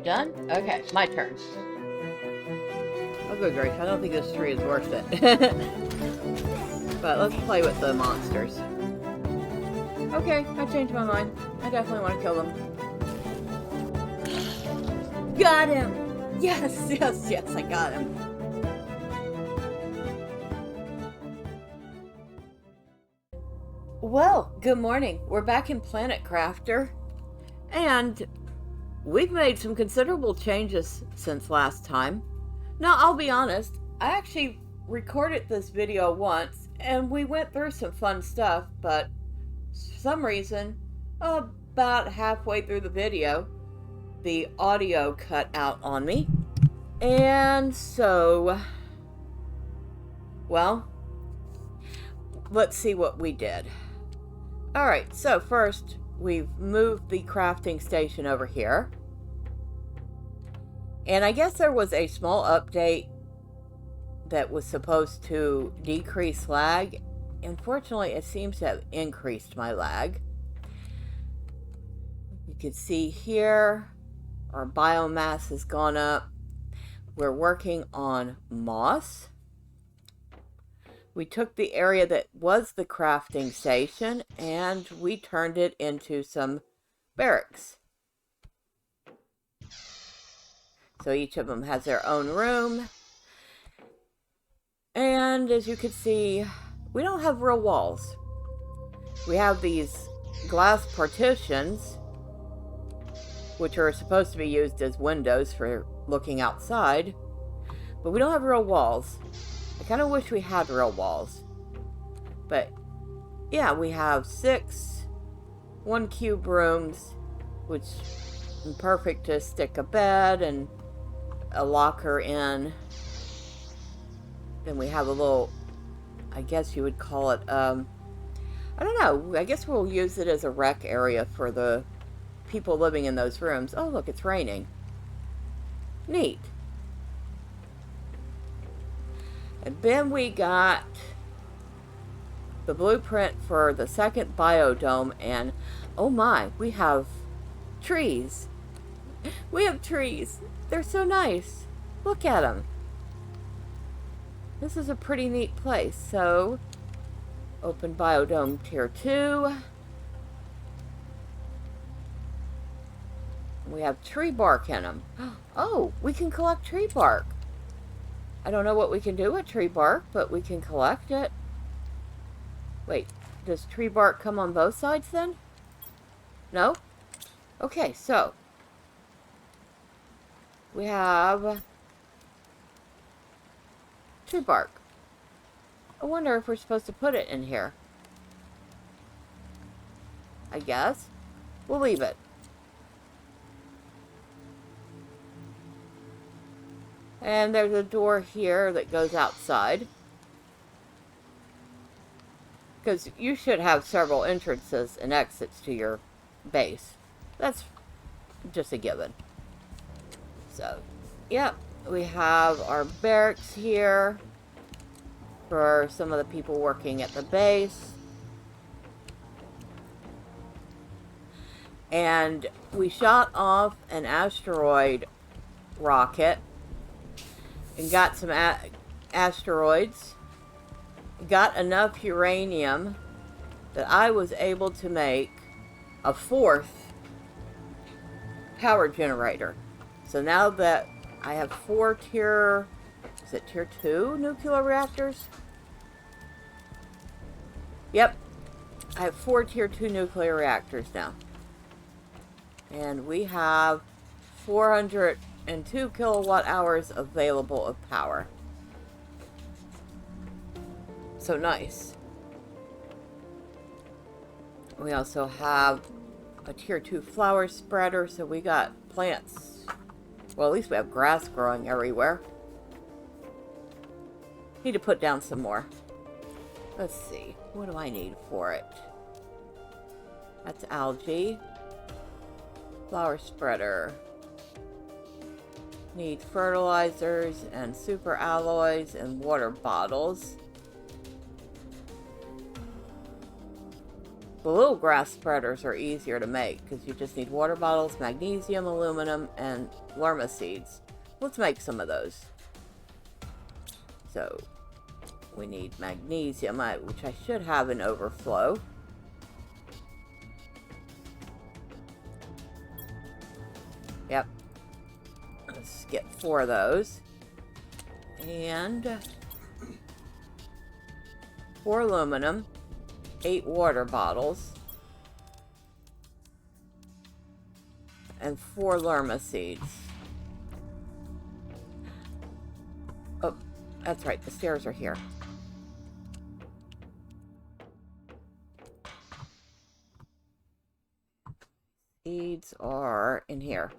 done? Okay, my turn. Oh, good grief. I don't think this tree is worth it. But let's play with the monsters. Okay, I changed my mind. I definitely want to kill them. Got him! Yes, yes, yes, I got him. Well, good morning. We're back in Planet Crafter. And we've made some considerable changes since last time. Now, I'll be honest, I actually recorded this video once and we went through some fun stuff, but for some reason, about halfway through the video, the audio cut out on me. And so, well, let's see what we did. Alright, so first, we've moved the crafting station over here. And I guess there was a small update that was supposed to decrease lag. Unfortunately, it seems to have increased my lag. You can see here, our biomass has gone up. We're working on moss. We took the area that was the crafting station and we turned it into some barracks. So each of them has their own room. And as you can see, we don't have real walls. We have these glass partitions, which are supposed to be used as windows for looking outside. But we don't have real walls. I kind of wish we had real walls. But yeah, we have 6 1-cube rooms, which is perfect to stick a bed and a locker in. Then we have a little, I guess you would call it, I don't know, I guess we'll use it as a rec area for the people living in those rooms. Oh, look, it's raining. Neat. And then we got the blueprint for the second biodome, and oh my, we have trees. We have trees. They're so nice. Look at them. This is a pretty neat place. So, open biodome tier 2. We have tree bark in them. Oh, we can collect tree bark. I don't know what we can do with tree bark, but we can collect it. Wait, does tree bark come on both sides then? No? Okay, so we have tree bark. I wonder if we're supposed to put it in here. I guess. We'll leave it. And there's a door here that goes outside. Because you should have several entrances and exits to your base. That's just a given. So, yep. We have our barracks here for some of the people working at the base. And we shot off an asteroid rocket and got some asteroids. Got enough uranium that I was able to make a 4th power generator. So now that I have 4 tier, is it tier 2 nuclear reactors? Yep. I have 4 tier 2 nuclear reactors now. And we have 402 kilowatt hours available of power. So nice. We also have a tier 2 flower spreader, so we got plants. Well, at least we have grass growing everywhere. Need to put down some more. Let's see. What do I need for it? That's algae. Flower spreader. Need fertilizers and super alloys and water bottles. The little grass spreaders are easier to make because you just need water bottles, magnesium, aluminum, and lerma seeds. Let's make some of those. So, we need magnesium, which I should have in overflow. Yep. Let's get 4 of those. And 4 aluminum, 8 water bottles, and 4 lerma seeds. Oh, that's right, the stairs are here. Seeds are in here.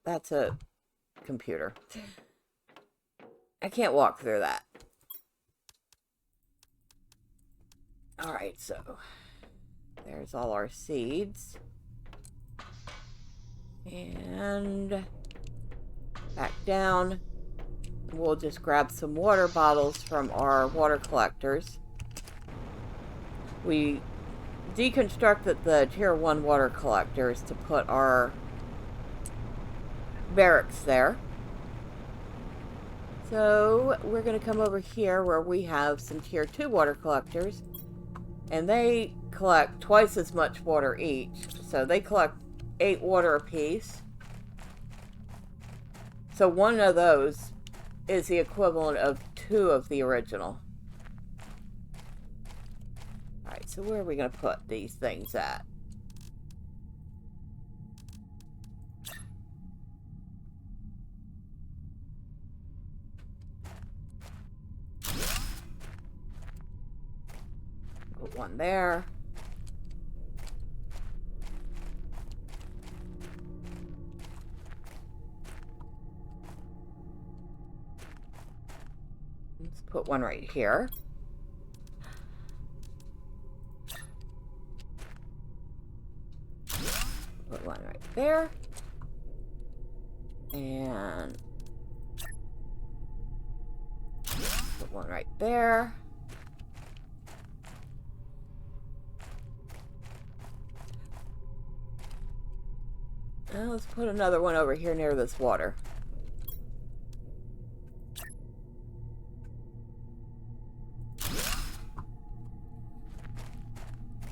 That's a computer. I can't walk through that. Alright, so there's all our seeds. And back down. We'll just grab some water bottles from our water collectors. We deconstructed the tier 1 water collectors to put our barracks there. So we're going to come over here where we have some tier 2 water collectors, and they collect twice as much water each. So they collect 8 water apiece. So one of those is the equivalent of 2 of the original. Alright, so where are we going to put these things at? Put one there. Let's put one right here. Put one right there. And put one right there. Now let's put another one over here near this water.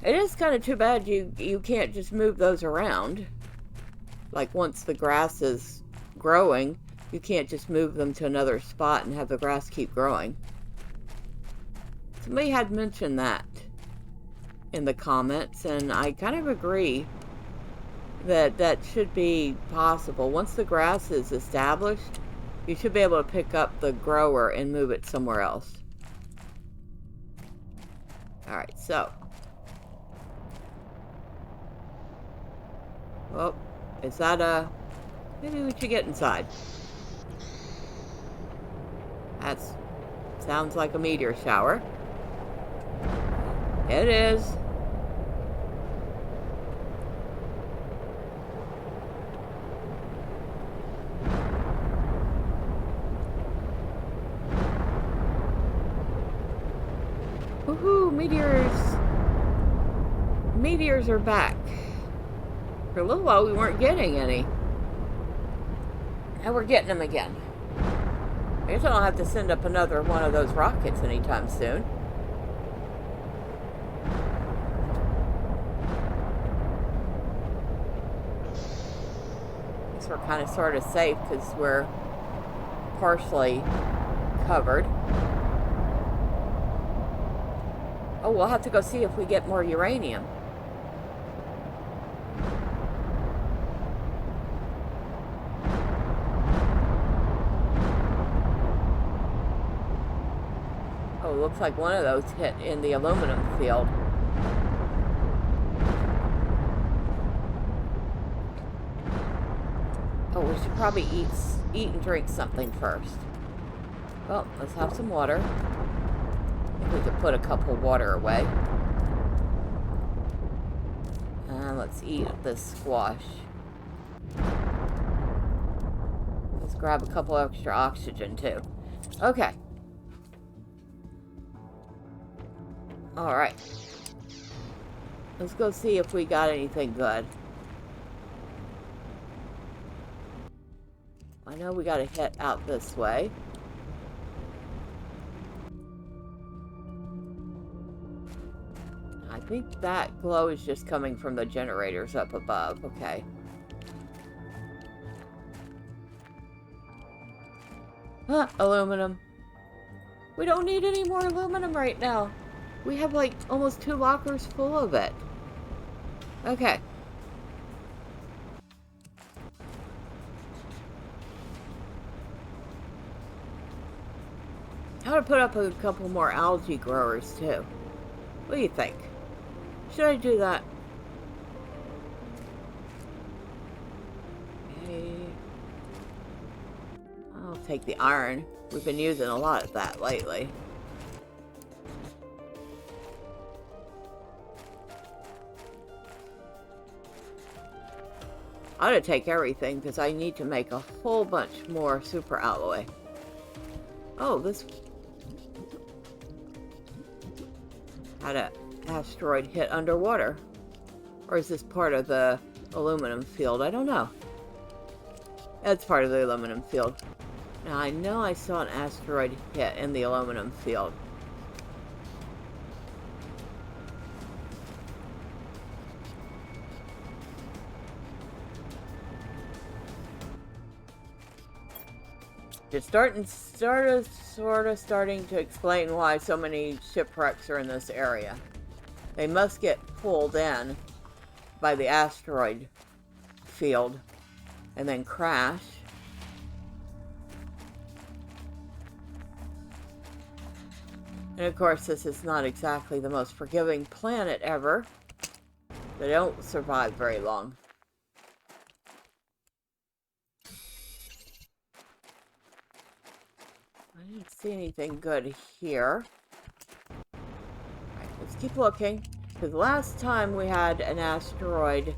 It is kind of too bad you can't just move those around. Like once the grass is growing, you can't just move them to another spot and have the grass keep growing. Somebody had mentioned that in the comments, and I kind of agree that that should be possible. Once the grass is established, you should be able to pick up the grower and move it somewhere else. Alright, so. Well, is that a... Maybe we should get inside. That sounds like a meteor shower. It is. Woohoo, meteors. Meteors are back. For a little while we weren't getting any. Now we're getting them again. I guess I don't have to send up another one of those rockets anytime soon. Guess we're kind of sort of safe because we're partially covered. Oh, we'll have to go see if we get more uranium. Oh, looks like one of those hit in the aluminum field. Oh, we should probably eat and drink something first. Well, let's have some water. I think we could put a cup of water away. And let's eat this squash. Let's grab a couple extra oxygen too. Okay. Alright. Let's go see if we got anything good. I know we gotta head out this way. I think that glow is just coming from the generators up above. Okay. Huh, aluminum. We don't need any more aluminum right now. We have like almost 2 lockers full of it. Okay. I ought to put up a couple more algae growers too. What do you think? Should I do that? Okay. I'll take the iron. We've been using a lot of that lately. I ought to take everything because I need to make a whole bunch more super alloy. Oh, this had an asteroid hit underwater. Or is this part of the aluminum field? I don't know. That's part of the aluminum field. Now, I know I saw an asteroid hit in the aluminum field. It's sort of starting to explain why so many shipwrecks are in this area. They must get pulled in by the asteroid field and then crash. And of course, this is not exactly the most forgiving planet ever. They don't survive very long. I didn't see anything good here. Alright, let's keep looking. Because last time we had an asteroid...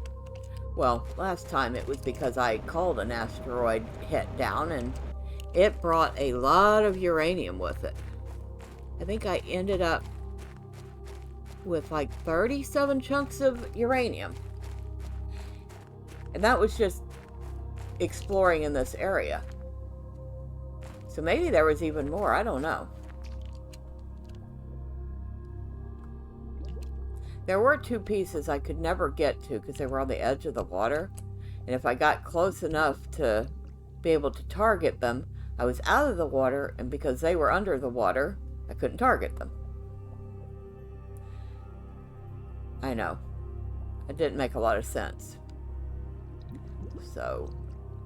Well, last time it was because I called an asteroid hit down and it brought a lot of uranium with it. I think I ended up with like 37 chunks of uranium. And that was just exploring in this area. So maybe there was even more, I don't know. There were 2 pieces I could never get to because they were on the edge of the water. And if I got close enough to be able to target them, I was out of the water, and because they were under the water, I couldn't target them. I know. It didn't make a lot of sense. So,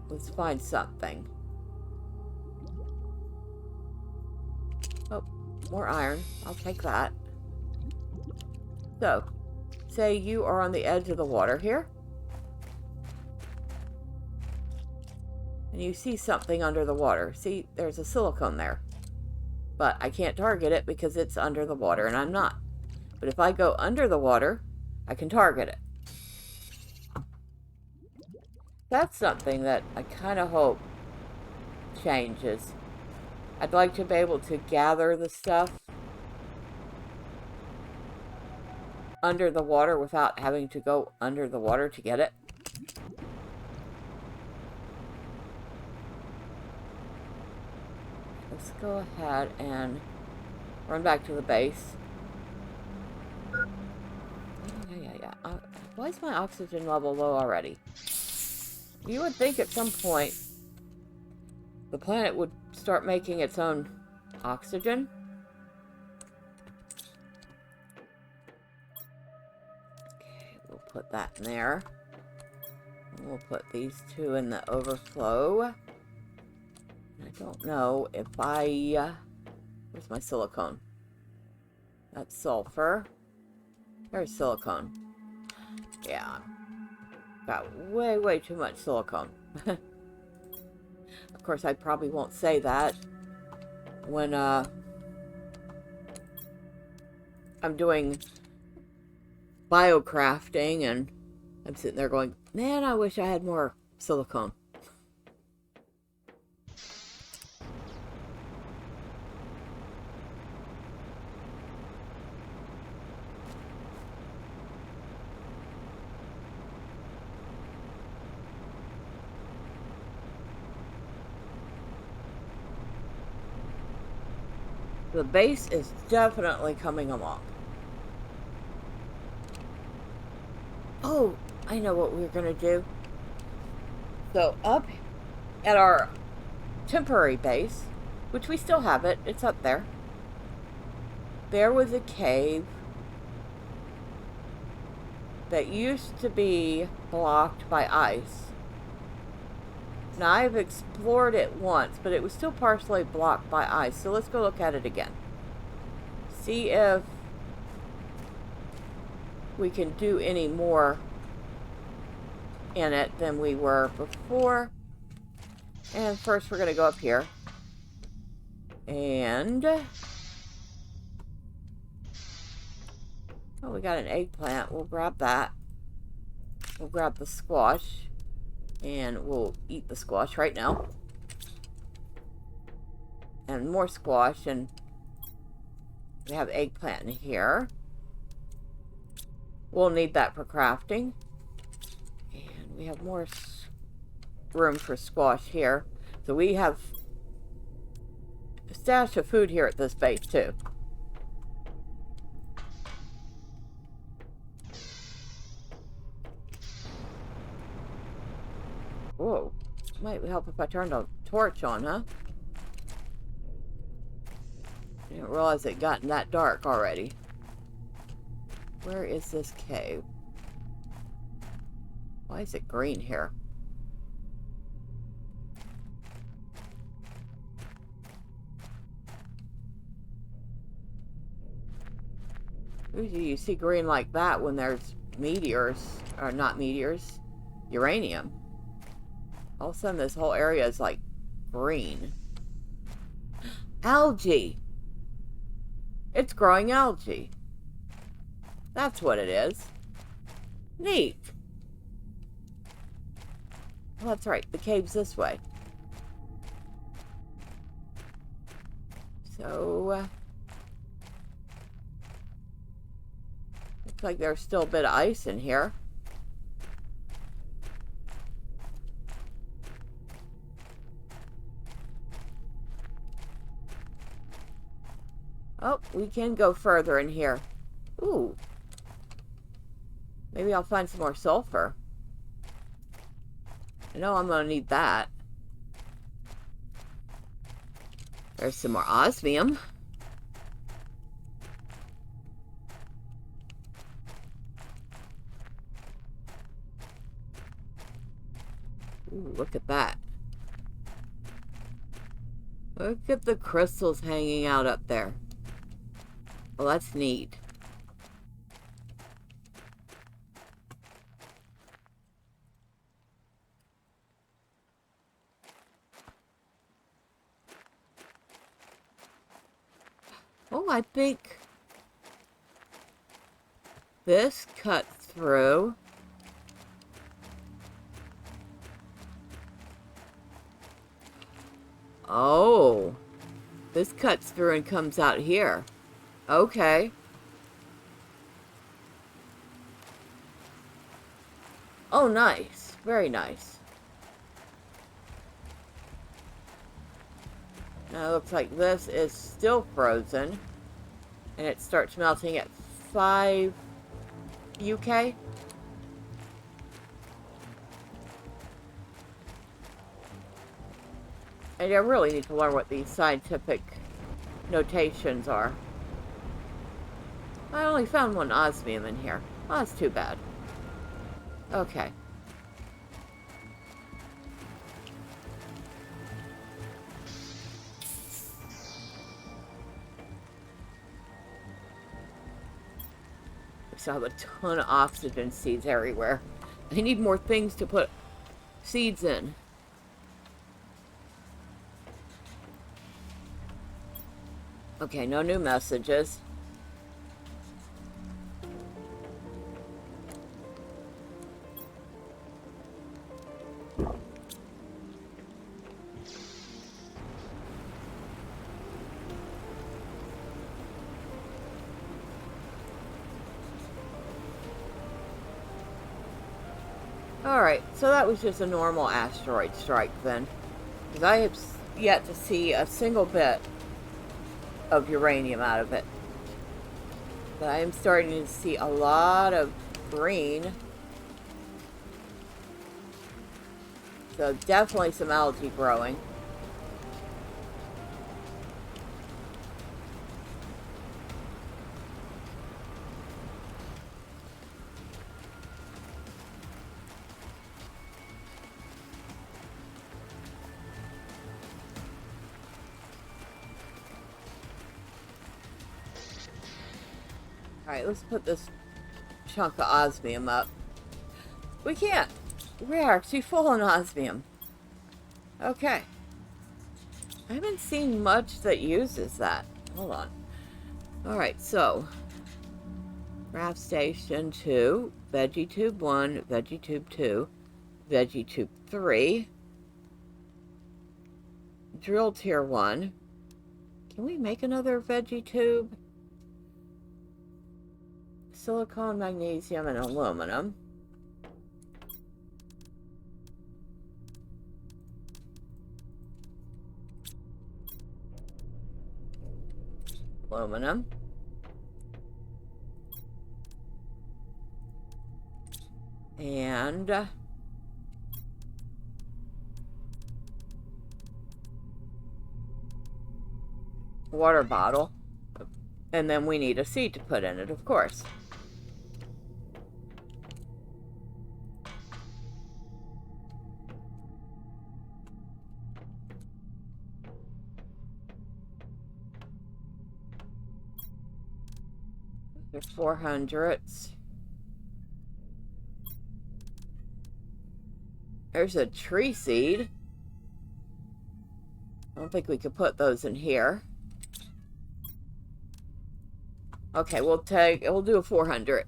let's find something. Oh, more iron. I'll take that. So, say you are on the edge of the water here. And you see something under the water. See, there's a silicone there. But I can't target it because it's under the water and I'm not. But if I go under the water, I can target it. That's something that I kind of hope changes. I'd like to be able to gather the stuff under the water without having to go under the water to get it. Let's go ahead and run back to the base. Yeah. Why is my oxygen level low already? You would think at some point the planet would start making its own oxygen. Okay, we'll put that in there. And we'll put these 2 in the overflow. I don't know if where's my silicone? That's sulfur. There's silicone. Yeah. Got way too much silicone. Of course, I probably won't say that when I'm doing biocrafting and I'm sitting there going, man, I wish I had more silicone. The base is definitely coming along. Oh, I know what we're going to do. So up at our temporary base, which we still have it, it's up there. There was a cave that used to be blocked by ice. Now, I've explored it once, but it was still partially blocked by ice. So let's go look at it again. See if we can do any more in it than we were before. And first we're going to go up here. And... oh, we got an eggplant. We'll grab that. We'll grab the squash. And we'll eat the squash right now. And more squash. And we have eggplant in here. We'll need that for crafting. And we have more room for squash here. So we have a stash of food here at this base too. Whoa. Might help if I turned the torch on, huh? Didn't realize it gotten that dark already. Where is this cave? Why is it green here? Usually you see green like that when there's meteors, or not meteors, uranium. All of a sudden this whole area is like green. Algae! It's growing algae. That's what it is. Neat. Well, that's right. The cave's this way. So, looks like there's still a bit of ice in here. Oh, we can go further in here. Ooh. Maybe I'll find some more sulfur. I know I'm going to need that. There's some more osmium. Ooh, look at that. Look at the crystals hanging out up there. Well, that's neat. Oh, I think this cuts through. Oh, this cuts through and comes out here. Okay. Oh, nice. Very nice. Now it looks like this is still frozen. And it starts melting at 5 UK. And I really need to learn what these scientific notations are. I only found one osmium in here. Oh, that's too bad. Okay. So I have a ton of oxygen seeds everywhere. I need more things to put seeds in. Okay, no new messages. Alright, so that was just a normal asteroid strike then. Because I have yet to see a single bit of uranium out of it. But I am starting to see a lot of green. So definitely some algae growing. Alright, let's put this chunk of osmium up. We can't. We're actually full on osmium. Okay. I haven't seen much that uses that. Hold on. Alright, so craft station 2, veggie tube 1, veggie tube 2, veggie tube 3, drill tier 1. Can we make another veggie tube? Silicon, magnesium, and aluminum. Aluminum. And water bottle. And then we need a seed to put in it, of course. There's 400s. There's a tree seed. I don't think we could put those in here. Okay, we'll do a 400.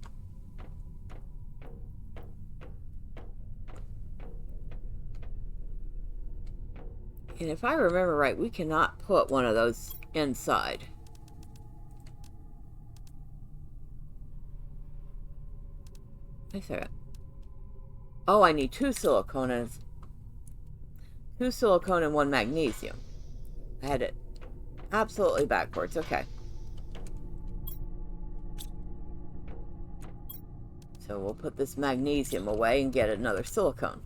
And if I remember right, we cannot put one of those inside. Wait a second. Oh, I need 2 silicon and 1 magnesium. I had it absolutely backwards. Okay. So we'll put this magnesium away and get another silicone.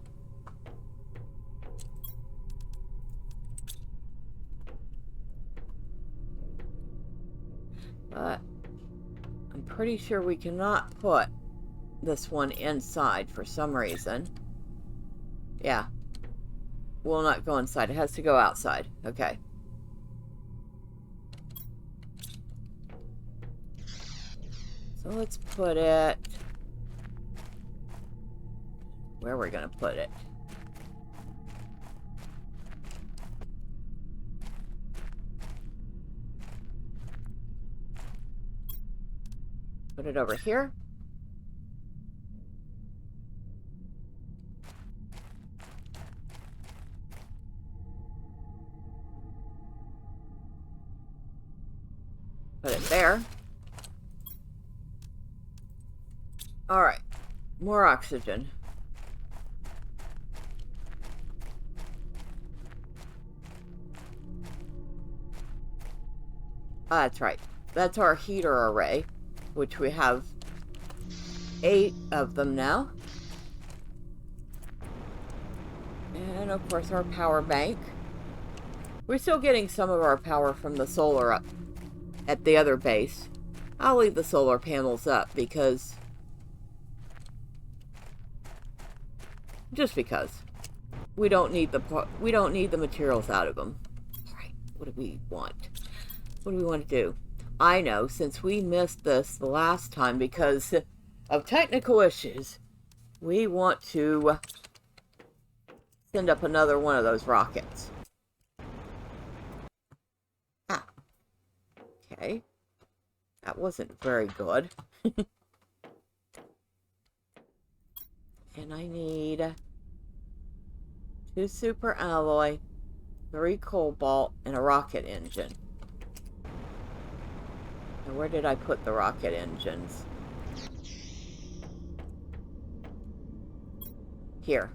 But I'm pretty sure we cannot put this one inside for some reason. Yeah. Will not go inside. It has to go outside. Okay. So let's put it where we're going to put it. Put it over here. Put it there. Alright. More oxygen. That's right. That's our heater array, which we have 8 of them now. And of course our power bank. We're still getting some of our power from the solar up at the other base. I'll leave the solar panels up because... just because. We don't need the materials out of them. Alright, what do we want? What do we want to do? I know, since we missed this the last time because of technical issues, we want to send up another one of those rockets. Ah. Okay. That wasn't very good. And I need 2 super alloy, 3 cobalt, and a rocket engine. And where did I put the rocket engines? Here.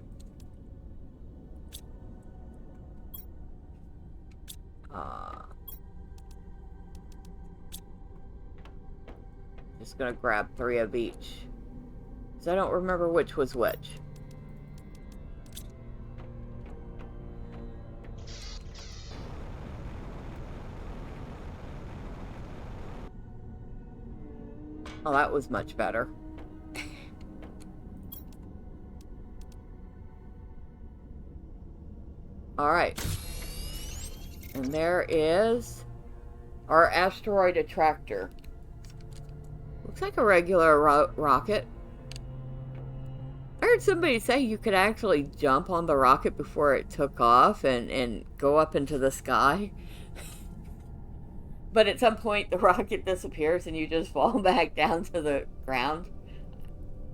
just gonna grab 3 of each. Because I don't remember which was which. Oh, that was much better. Alright. And there is our asteroid attractor. Looks like a regular rocket. I heard somebody say you could actually jump on the rocket before it took off and go up into the sky. But at some point the rocket disappears and you just fall back down to the ground.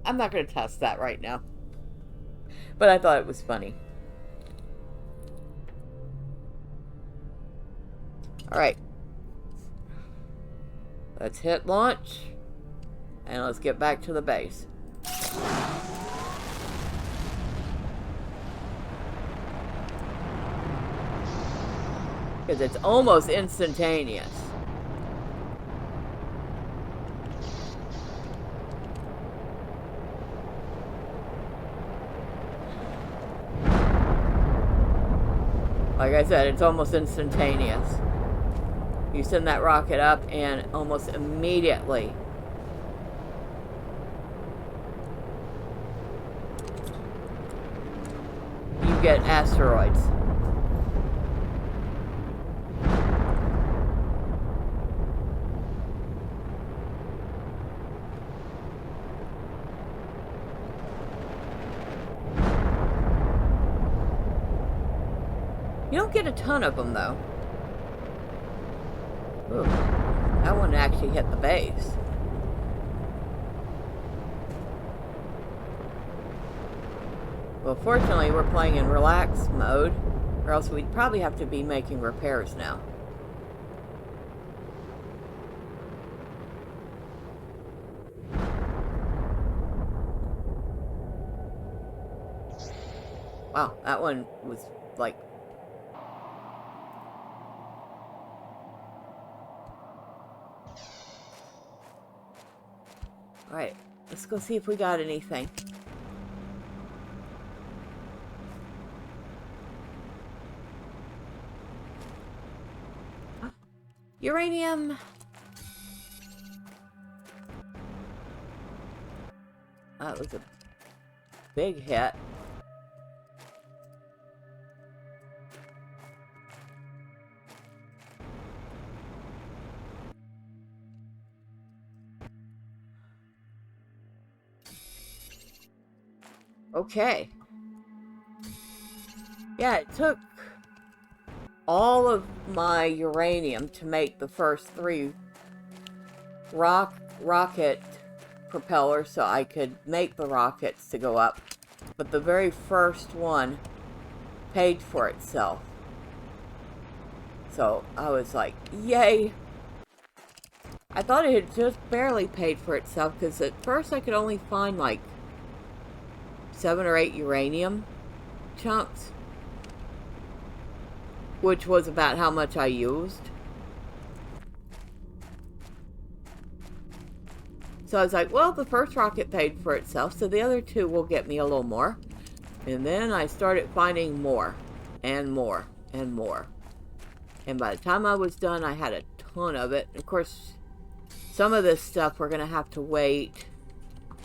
I'm not going to test that right now. But I thought it was funny. Alright. Let's hit launch. And let's get back to the base. Because it's almost instantaneous. Like I said, it's almost instantaneous. You send that rocket up and almost immediately you get asteroids. You don't get a ton of them, though. Ooh, that one actually hit the base. Well, fortunately, we're playing in relax mode, or else we'd probably have to be making repairs now. Wow, that one was like... Alright, let's go see if we got anything. Uranium. That was a big hit. Okay. Yeah, it took all of my uranium to make the first 3 rocket propellers so I could make the rockets to go up. But the very first one paid for itself. So I was like, yay! I thought it had just barely paid for itself because at first I could only find like 7 or 8 uranium chunks, which was about how much I used. So I was like, well, the first rocket paid for itself, so the other 2 will get me a little more. And then I started finding more, and more, and more. And by the time I was done, I had a ton of it. Of course, some of this stuff we're going to have to wait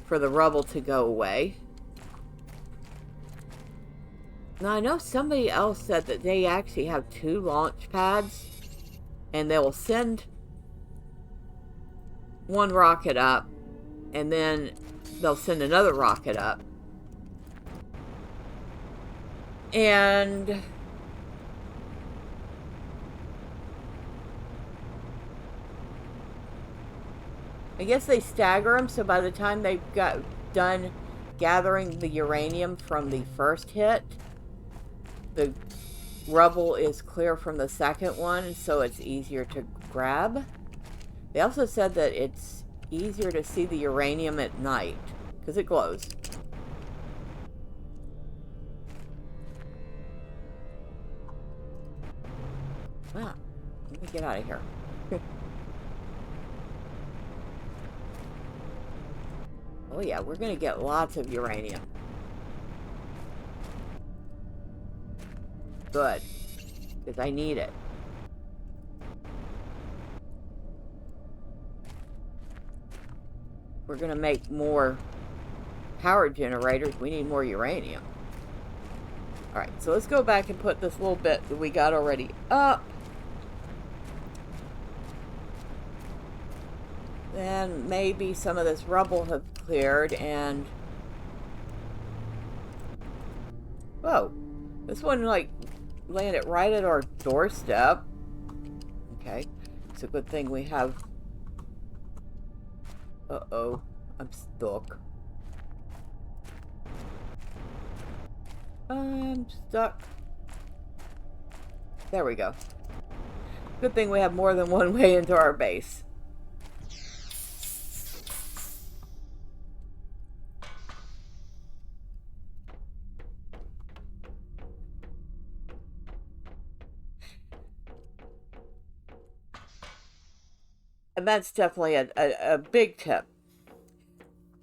for the rubble to go away. Now, I know somebody else said that they actually have 2 launch pads, and they will send one rocket up, and then they'll send another rocket up. And I guess they stagger them, so by the time they've got done gathering the uranium from the first hit, the rubble is clear from the second one, so it's easier to grab. They also said that it's easier to see the uranium at night, because it glows. Ah, let me get out of here. Oh yeah, we're gonna get lots of uranium. Good. Because I need it. We're gonna make more power generators. We need more uranium. Alright, so let's go back and put this little bit that we got already up. Then maybe some of this rubble have cleared and... Whoa. This one, like, landed right at our doorstep. Okay. It's a good thing we have... Uh-oh. I'm stuck. I'm stuck. There we go. Good thing we have more than one way into our base. And that's definitely a big tip.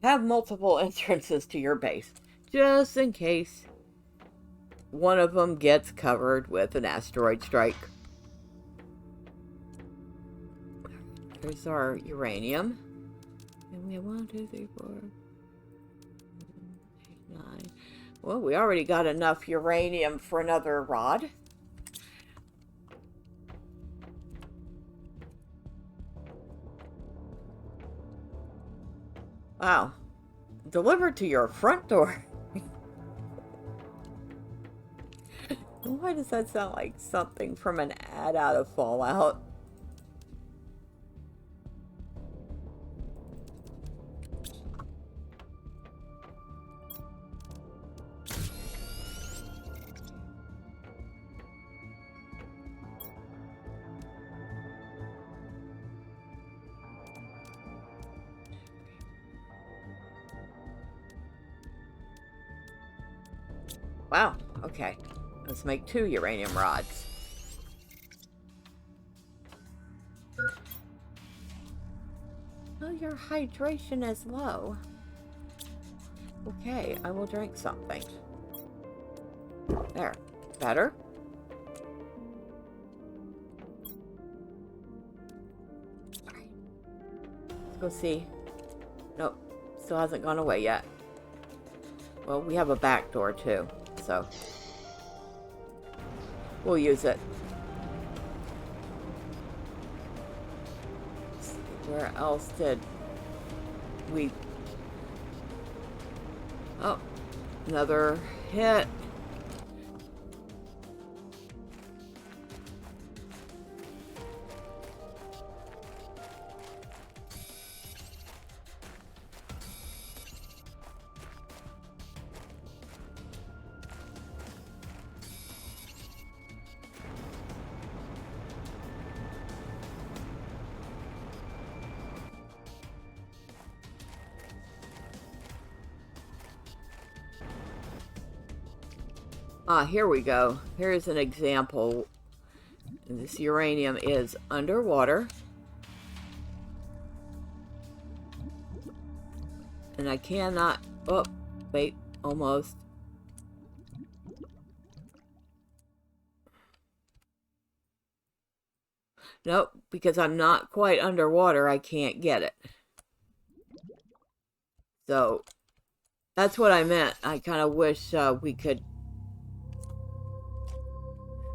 Have multiple entrances to your base, just in case one of them gets covered with an asteroid strike. There's our uranium. And we have 1, 2, 3, 4, 8, 9. Well, we already got enough uranium for another rod. Wow. Delivered to your front door. Why does that sound like something from an ad out of Fallout? Wow, okay. Let's make 2 uranium rods. Oh, your hydration is low. Okay, I will drink something. There. Better? Alright. Let's go see. Nope. Still hasn't gone away yet. Well, we have a back door too, so we'll use it. Where else did we... Oh, another hit. Ah, here we go. Here's an example. This uranium is underwater. And I cannot... Oh, wait, almost. Nope, because I'm not quite underwater, I can't get it. So, that's what I meant. I kind of wish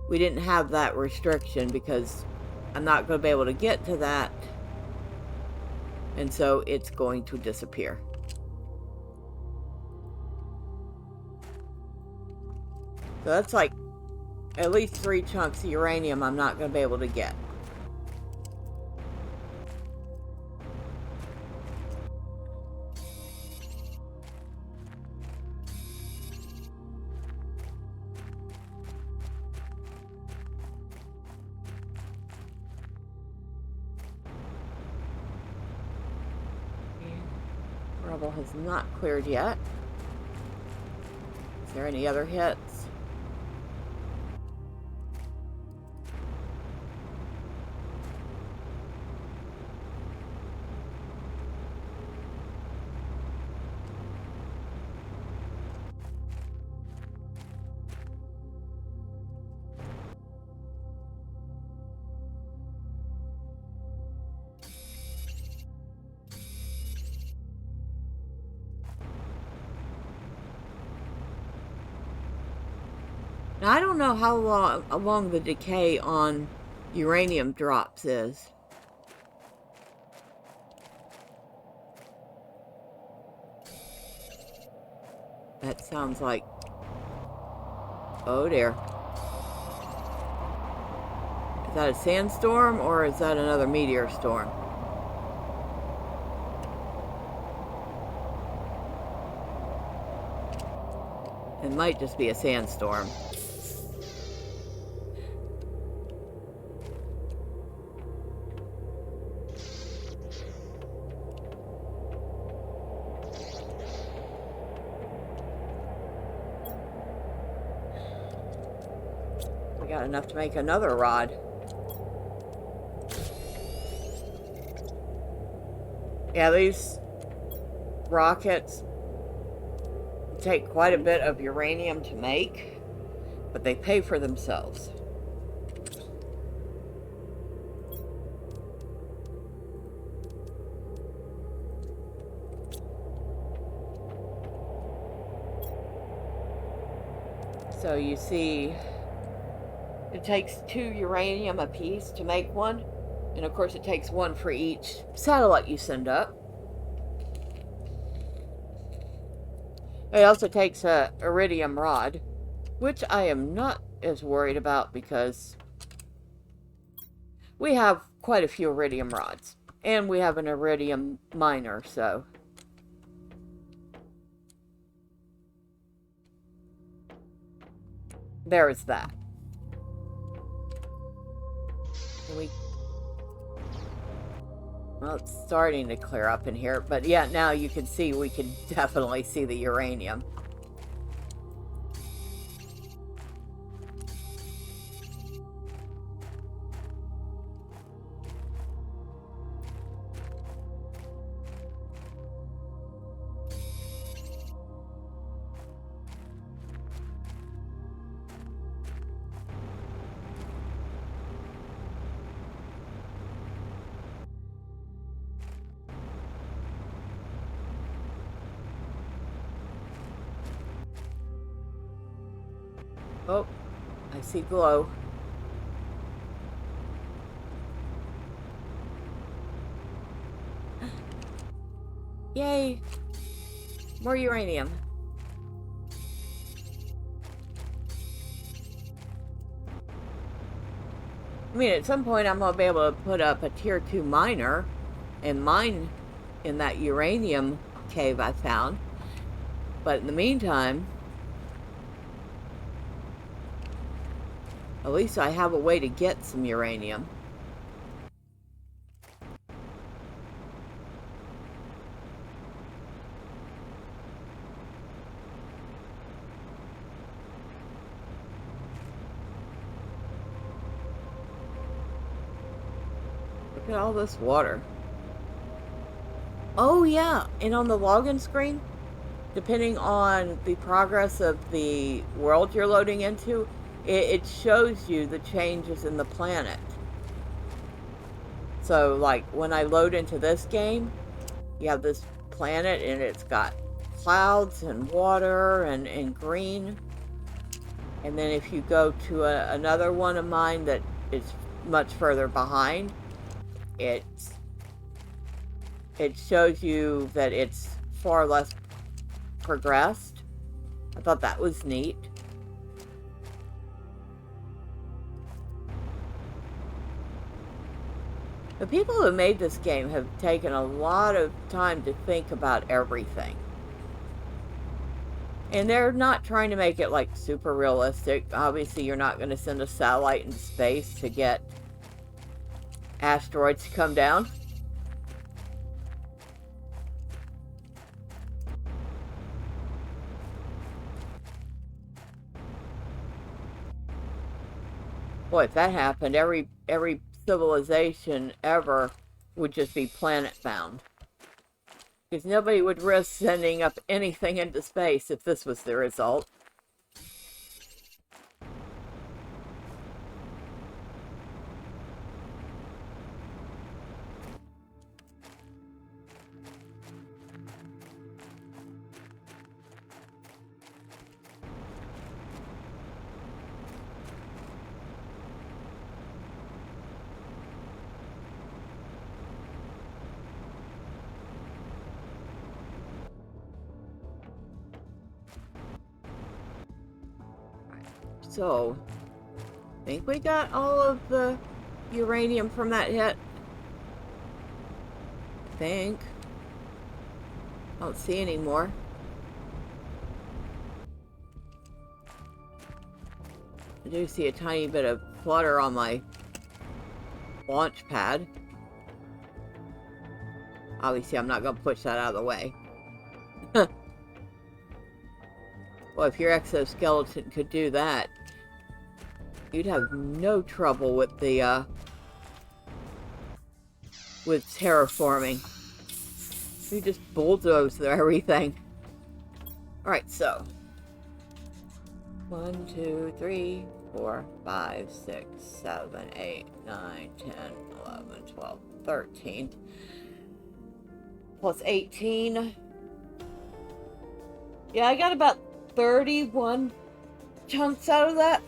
we didn't have that restriction, because I'm not going to be able to get to that. And so it's going to disappear. So that's like at least 3 chunks of uranium I'm not going to be able to get. Rubble has not cleared yet. Is there any other hits? Now, I don't know how long the decay on uranium drops is. That sounds like... Oh dear. Is that a sandstorm or is that another meteor storm? It might just be a sandstorm. We got enough to make another rod. Yeah, these rockets take quite a bit of uranium to make, but they pay for themselves. So you see, it takes 2 uranium apiece to make one, and of course it takes 1 for each satellite you send up. It also takes a iridium rod, which I am not as worried about because we have quite a few iridium rods, and we have an iridium miner, so... there is that. Well, it's starting to clear up in here, but yeah, now you can see, we can definitely see the uranium. Oh, I see glow. Yay! More uranium. I mean, at some point I'm going to be able to put up a tier 2 miner and mine in that uranium cave I found. But in the meantime, at least I have a way to get some uranium. Look at all this water. Oh yeah, and on the login screen, depending on the progress of the world you're loading into, it shows you the changes in the planet. So like when I load into this game, you have this planet and it's got clouds and water and green. And then if you go to another one of mine that is much further behind, it shows you that it's far less progressed. I thought that was neat. The people who made this game have taken a lot of time to think about everything. And they're not trying to make it like super realistic. Obviously, you're not going to send a satellite into space to get asteroids to come down. Boy, if that happened, every civilization ever would just be planet bound. Because nobody would risk sending up anything into space if this was the result. So, think we got all of the uranium from that hit. I think. I don't see any more. I do see a tiny bit of flutter on my launch pad. Obviously, I'm not going to push that out of the way. Well, if your exoskeleton could do that, you'd have no trouble with the, with terraforming. You just bulldoze everything. Alright, so. 1, 2, 3, 4, 5, 6, 7, 8, 9, 10, 11, 12, 13. Plus 18. Yeah, I got about 31 chunks out of that.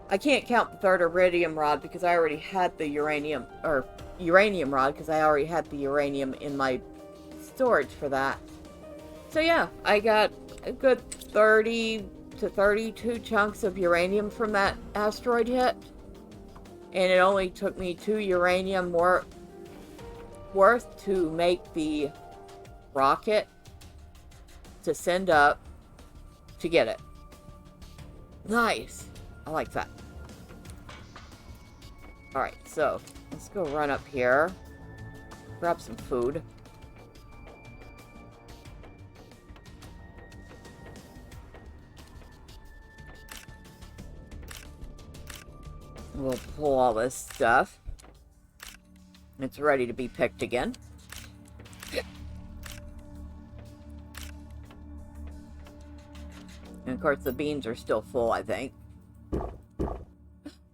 I can't count the third iridium rod because I already had the uranium, or uranium rod because I already had the uranium in my storage for that. So yeah, I got a good 30 to 32 chunks of uranium from that asteroid hit. And it only took me 2 uranium worth to make the rocket to send up to get it. Nice. I like that. Alright, so let's go run up here. Grab some food. We'll pull all this stuff. It's ready to be picked again. And of course the beans are still full, I think.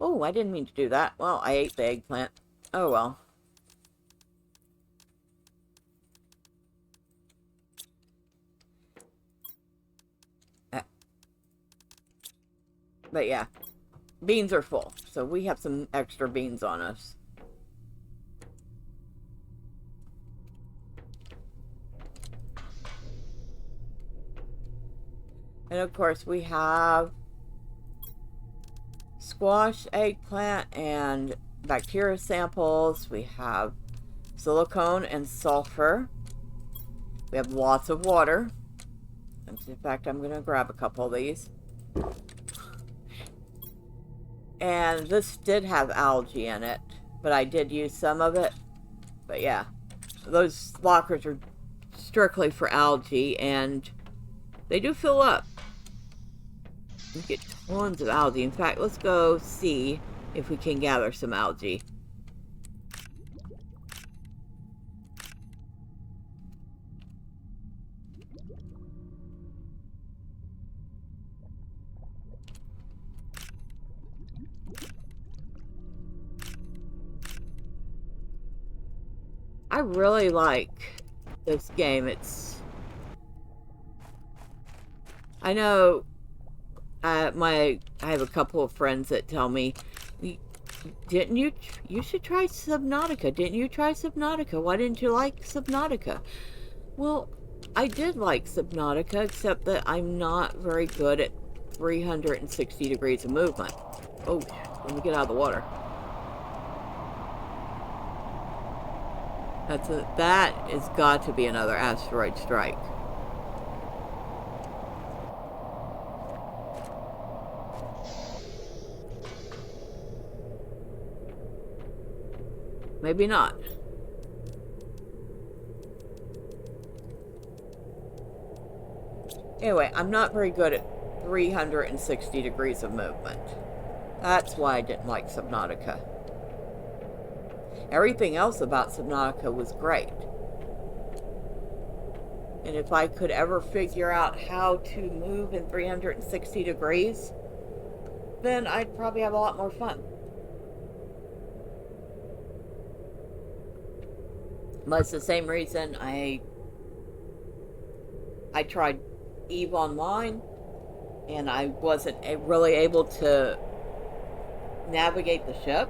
Oh, I didn't mean to do that. Well, I ate the eggplant. Oh well. But yeah, beans are full, so we have some extra beans on us. And of course we have squash, eggplant, and bacteria samples. We have silicone and sulfur. We have lots of water. In fact, I'm going to grab a couple of these. And this did have algae in it, but I did use some of it. But yeah, those lockers are strictly for algae, and they do fill up. You get tons of algae. In fact, let's go see if we can gather some algae. I really like this game. I know I have a couple of friends that tell me, you should try Subnautica. Didn't you try Subnautica? Why didn't you like Subnautica? Well, I did like Subnautica, except that I'm not very good at 360 degrees of movement. Oh, let me get out of the water. That has got to be another asteroid strike. Maybe not. Anyway, I'm not very good at 360 degrees of movement. That's why I didn't like Subnautica. Everything else about Subnautica was great. And if I could ever figure out how to move in 360 degrees, then I'd probably have a lot more fun. But it's the same reason I tried EVE Online, and I wasn't really able to navigate the ship.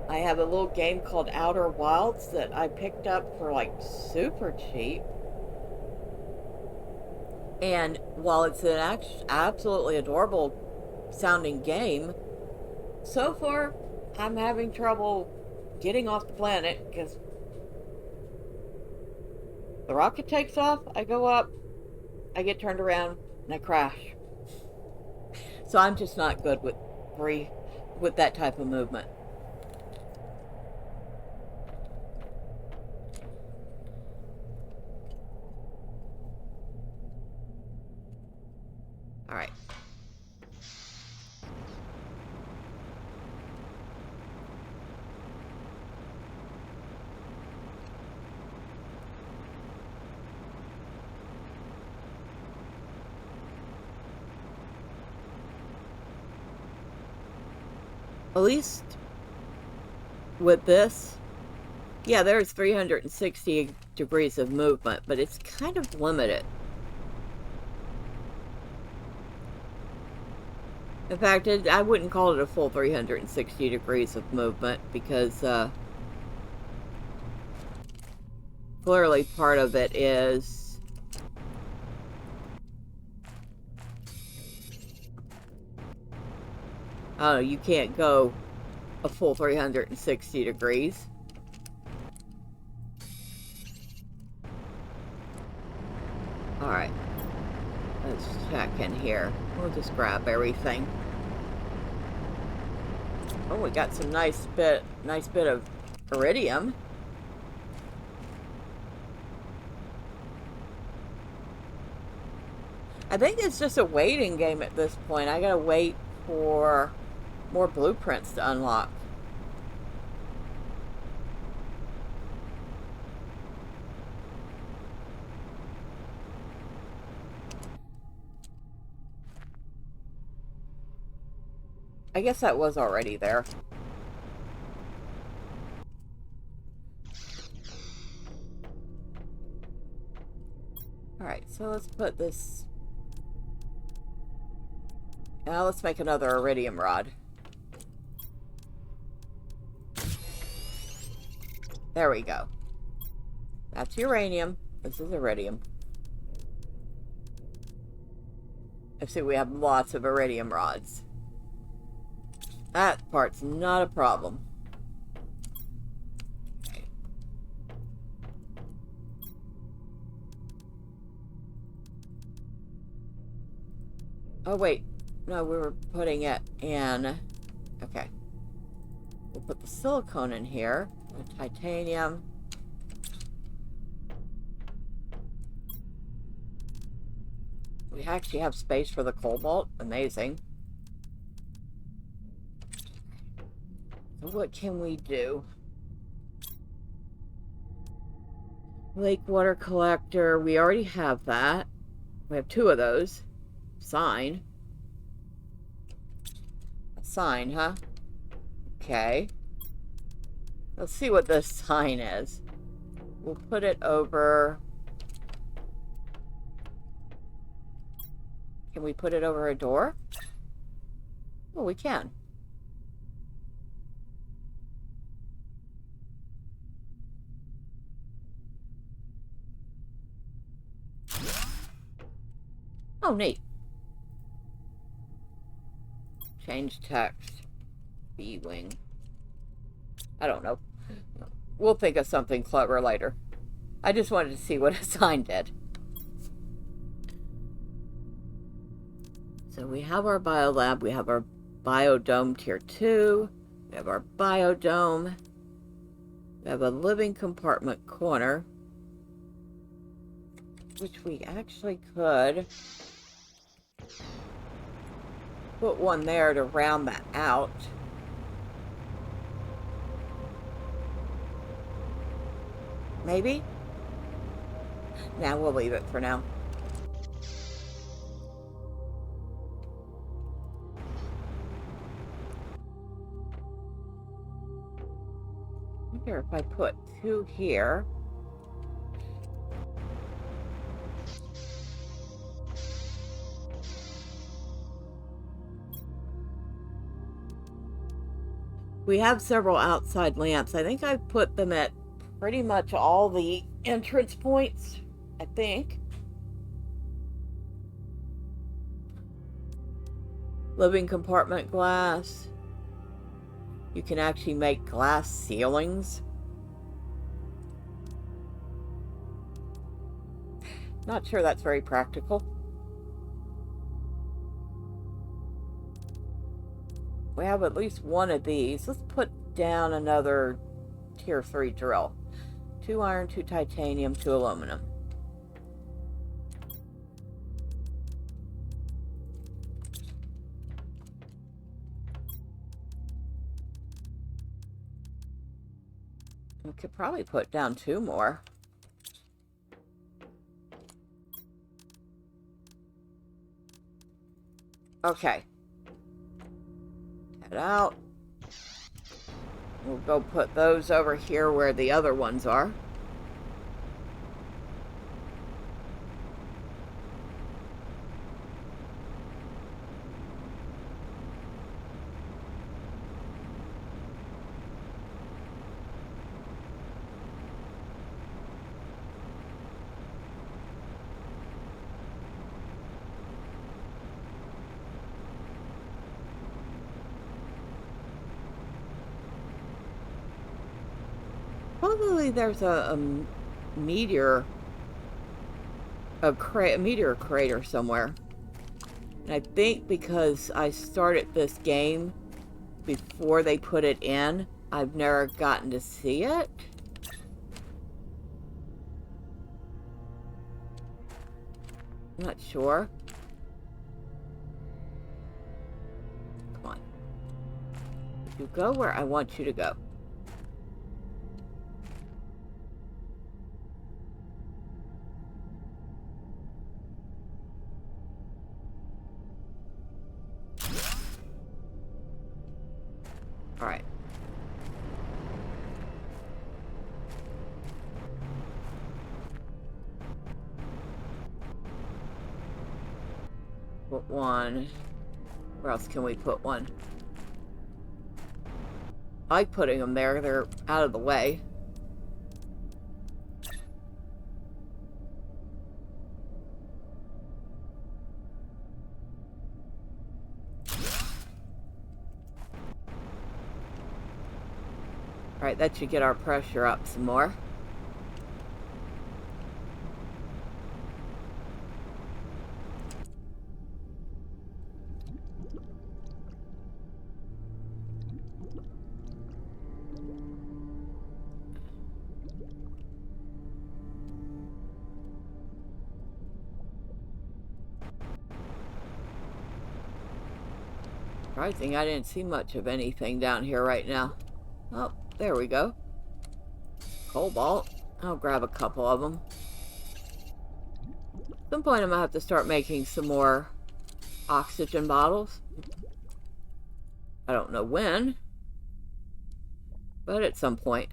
I have a little game called Outer Wilds that I picked up for like super cheap. And while it's an absolutely adorable sounding game, so far I'm having trouble getting off the planet because the rocket takes off, I go up, I get turned around, and I crash. So I'm just not good with that type of movement. All right. At least with this, yeah, there's 360 degrees of movement, but it's kind of limited. In fact, I wouldn't call it a full 360 degrees of movement because clearly part of it is oh, you can't go a full 360 degrees. Alright. Let's check in here. We'll just grab everything. Oh, we got some nice bit of iridium. I think it's just a waiting game at this point. I gotta wait for more blueprints to unlock. I guess that was already there. Alright, so let's put this... Now let's make another iridium rod. There we go. That's uranium. This is iridium. I see we have lots of iridium rods. That part's not a problem. Okay. Oh, wait. No, we were putting it in... Okay. We'll put the silicone in here. The titanium. We actually have space for the cobalt. Amazing. So what can we do? Lake water collector. We already have that. We have 2 of those. Sign. A sign, huh? Okay. Let's see what this sign is. We'll put it over... Can we put it over a door? Oh, we can. Oh, neat. Change text. B-wing. I don't know. We'll think of something clever later. I just wanted to see what a sign did. So we have our biolab. We have our biodome tier 2. We have our biodome. We have a living compartment corner, which we actually could put one there to round that out. Maybe? Nah, we'll leave it for now. I wonder if I put 2 here. We have several outside lamps. I think I've put them at pretty much all the entrance points, I think. Living compartment glass. You can actually make glass ceilings. Not sure that's very practical. We have at least one of these. Let's put down another tier 3 drill. 2 iron, 2 titanium, 2 aluminum. We could probably put down 2 more. Okay. Head out. We'll go put those over here where the other ones are. Probably there's a meteor, a meteor crater somewhere. And I think because I started this game before they put it in, I've never gotten to see it. I'm not sure. Come on. You go where I want you to go. All right. Put one. Where else can we put one? I like putting them there. They're out of the way. Alright, that should get our pressure up some more. Surprising, I didn't see much of anything down here right now. Oh, there we go. Cobalt. I'll grab a couple of them. At some point I'm gonna have to start making some more oxygen bottles. I don't know when, but at some point.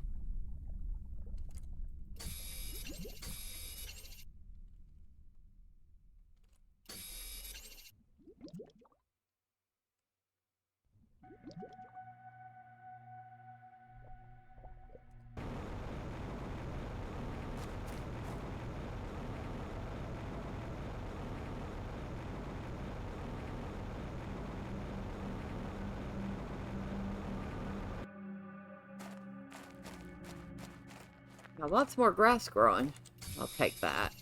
Now, lots more grass growing. I'll take that.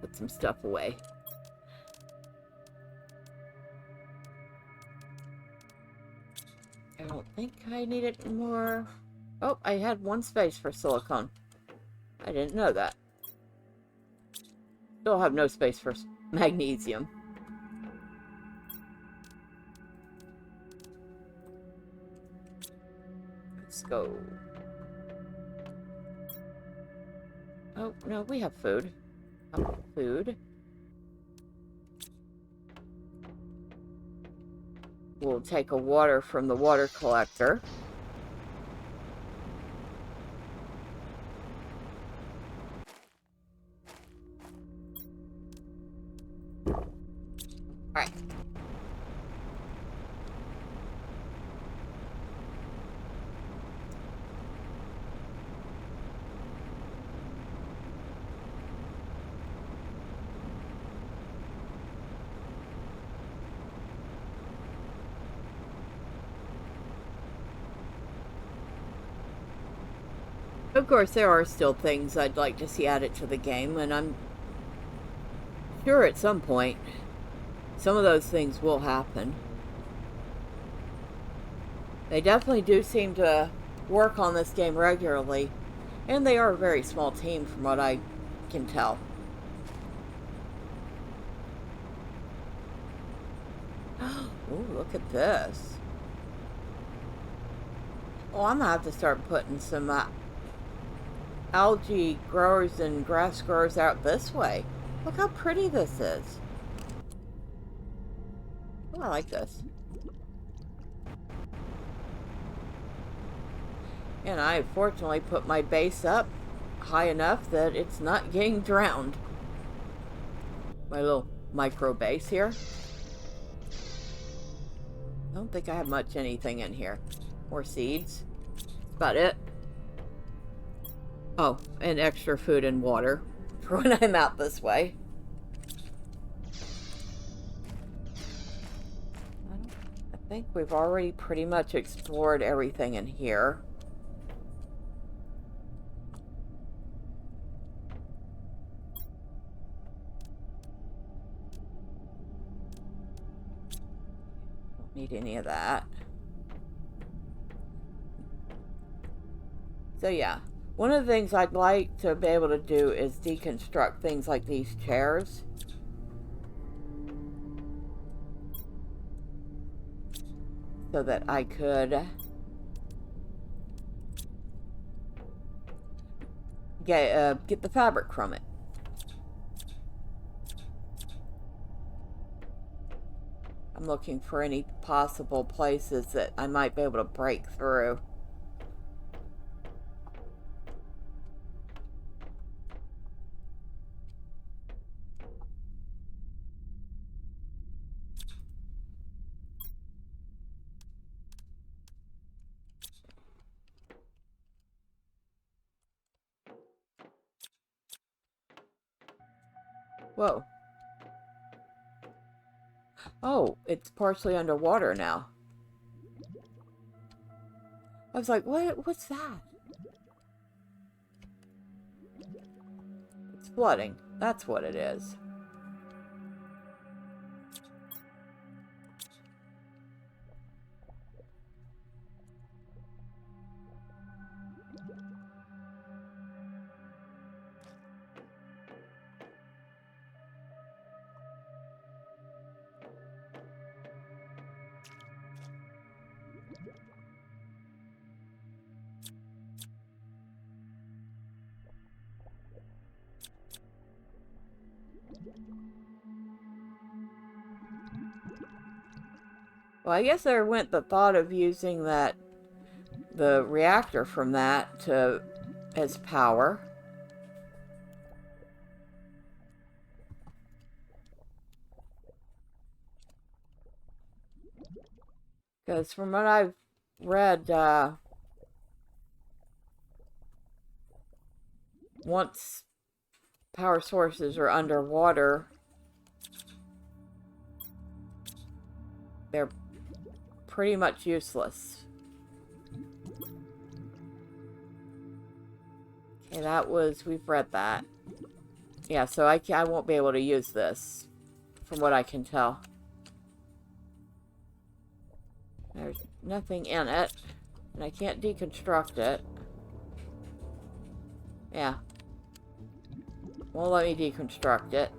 Put some stuff away. I don't think I needed more. Oh, I had one space for silicone. I didn't know that. Still have no space for magnesium. Let's go. Oh, no, we have food. Food. We'll take a water from the water collector. Alright. Of course, there are still things I'd like to see added to the game, and I'm sure at some point some of those things will happen. They definitely do seem to work on this game regularly, and they are a very small team from what I can tell. Oh, look at this. Oh, I'm gonna have to start putting some algae growers and grass growers out this way. Look how pretty this is. Oh, I like this. And I fortunately put my base up high enough that it's not getting drowned. My little micro base here. I don't think I have much anything in here. More seeds. That's about it. Oh, and extra food and water for when I'm out this way. I think we've already pretty much explored everything in here. Don't need any of that. So yeah, one of the things I'd like to be able to do is deconstruct things like these chairs. So that I could get the fabric from it. I'm looking for any possible places that I might be able to break through. Whoa. Oh, it's partially underwater now. I was like, what's that? It's flooding. That's what it is. Well, I guess there went the thought of using the reactor from that as power. Because from what I've read, once power sources are underwater, they're pretty much useless. Okay, we've read that. Yeah, so I won't be able to use this, from what I can tell. There's nothing in it, and I can't deconstruct it. Yeah. Won't let me deconstruct it.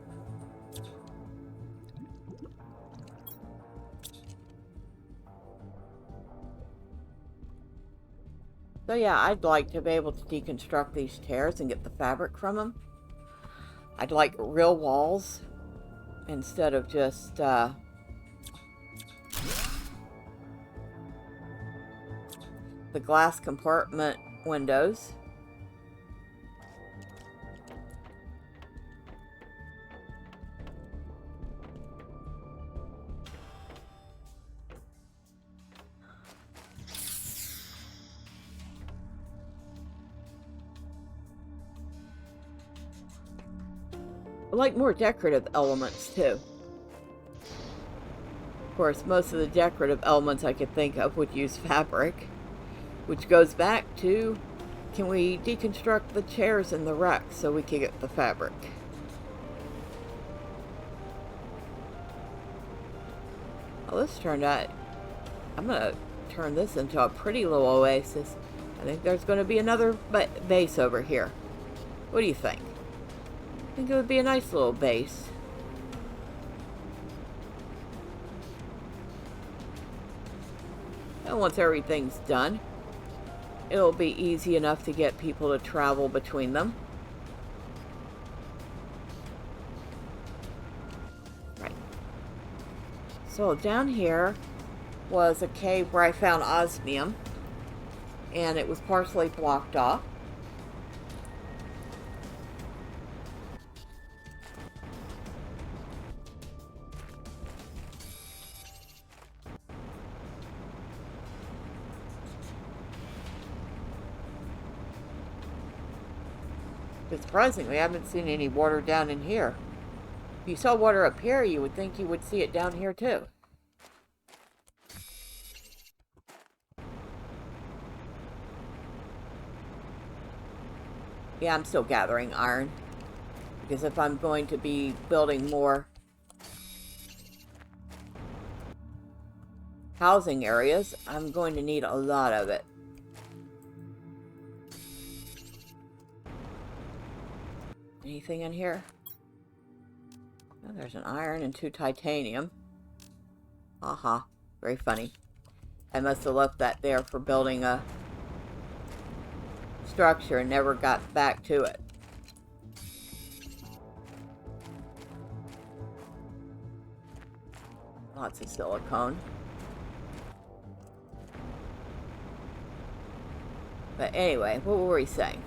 So yeah, I'd like to be able to deconstruct these chairs and get the fabric from them. I'd like real walls instead of just the glass compartment windows. I like more decorative elements too. Of course, most of the decorative elements I could think of would use fabric, which goes back to Can we deconstruct the chairs in the wreck so we can get the fabric? Well, this turned out... I'm going to turn this into a pretty little oasis. I think there's going to be another base over here. What do you think? I think it would be a nice little base. And once everything's done, it'll be easy enough to get people to travel between them. Right. So down here was a cave where I found osmium, and it was partially blocked off. But surprisingly, I haven't seen any water down in here. If you saw water up here, you would think you would see it down here too. Yeah, I'm still gathering iron. Because if I'm going to be building more housing areas, I'm going to need a lot of it. Anything in here? Oh, there's an iron and 2 titanium. Aha, very funny. I must have left that there for building a structure and never got back to it. Lots of silicone. But anyway, what were we saying?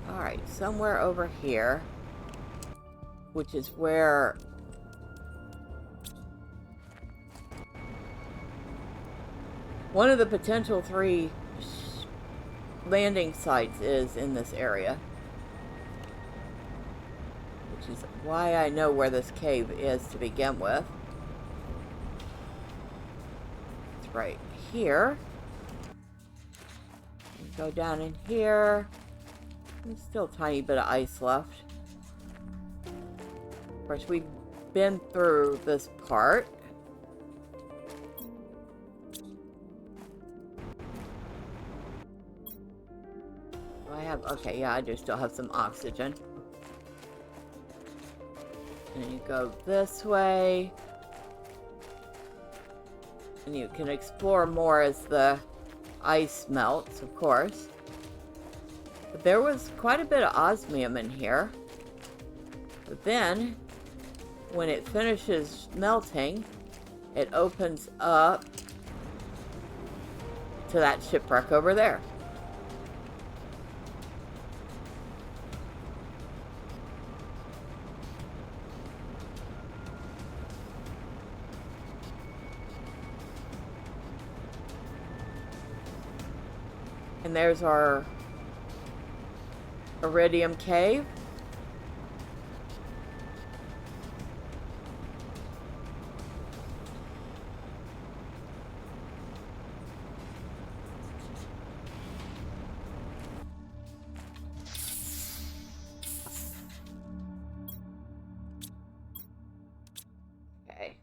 Alright, somewhere over here, which is where one of the potential 3 landing sites is in this area. Which is why I know where this cave is to begin with. It's right here. Go down in here. There's still a tiny bit of ice left. Of course, we've been through this part. Do I have... Okay, yeah, I do still have some oxygen. And you go this way. And you can explore more as the ice melts, of course. But there was quite a bit of osmium in here. But then, when it finishes melting, it opens up to that shipwreck over there. And there's our iridium cave. Okay.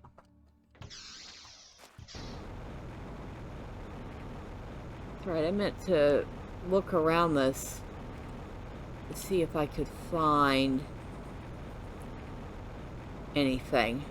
That's right, I meant to look around this to see if I could find anything.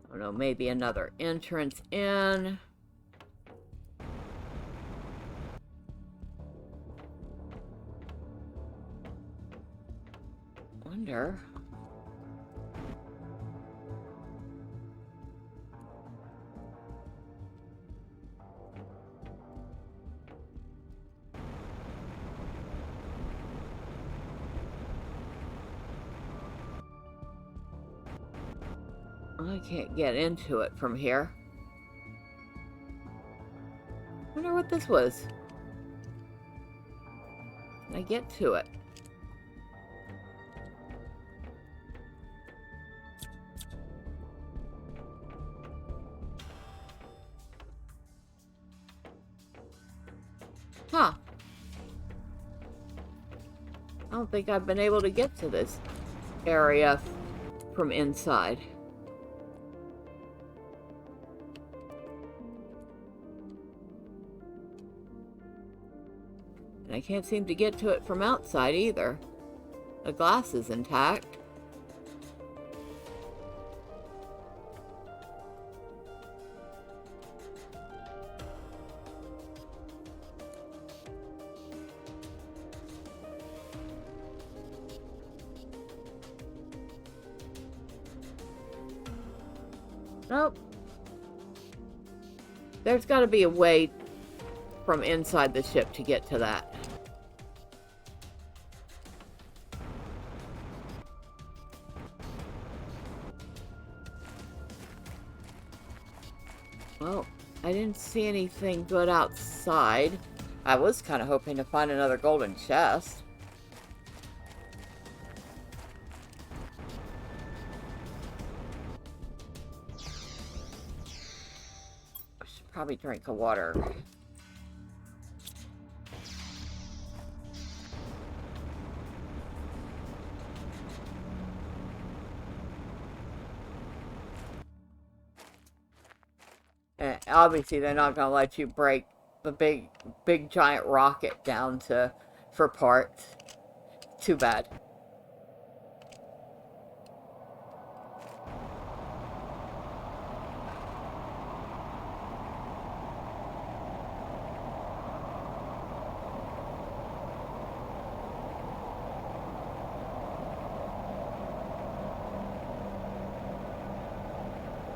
I don't know, maybe another entrance in. Wonder. I can't get into it from here. Wonder what this was. Can I get to it? Huh. I don't think I've been able to get to this area from inside. And I can't seem to get to it from outside either. The glass is intact. Nope. There's got to be a way from inside the ship to get to that. Well, I didn't see anything good outside. I was kind of hoping to find another golden chest. I should probably drink the water. And obviously, they're not going to let you break the big giant rocket down for parts. Too bad.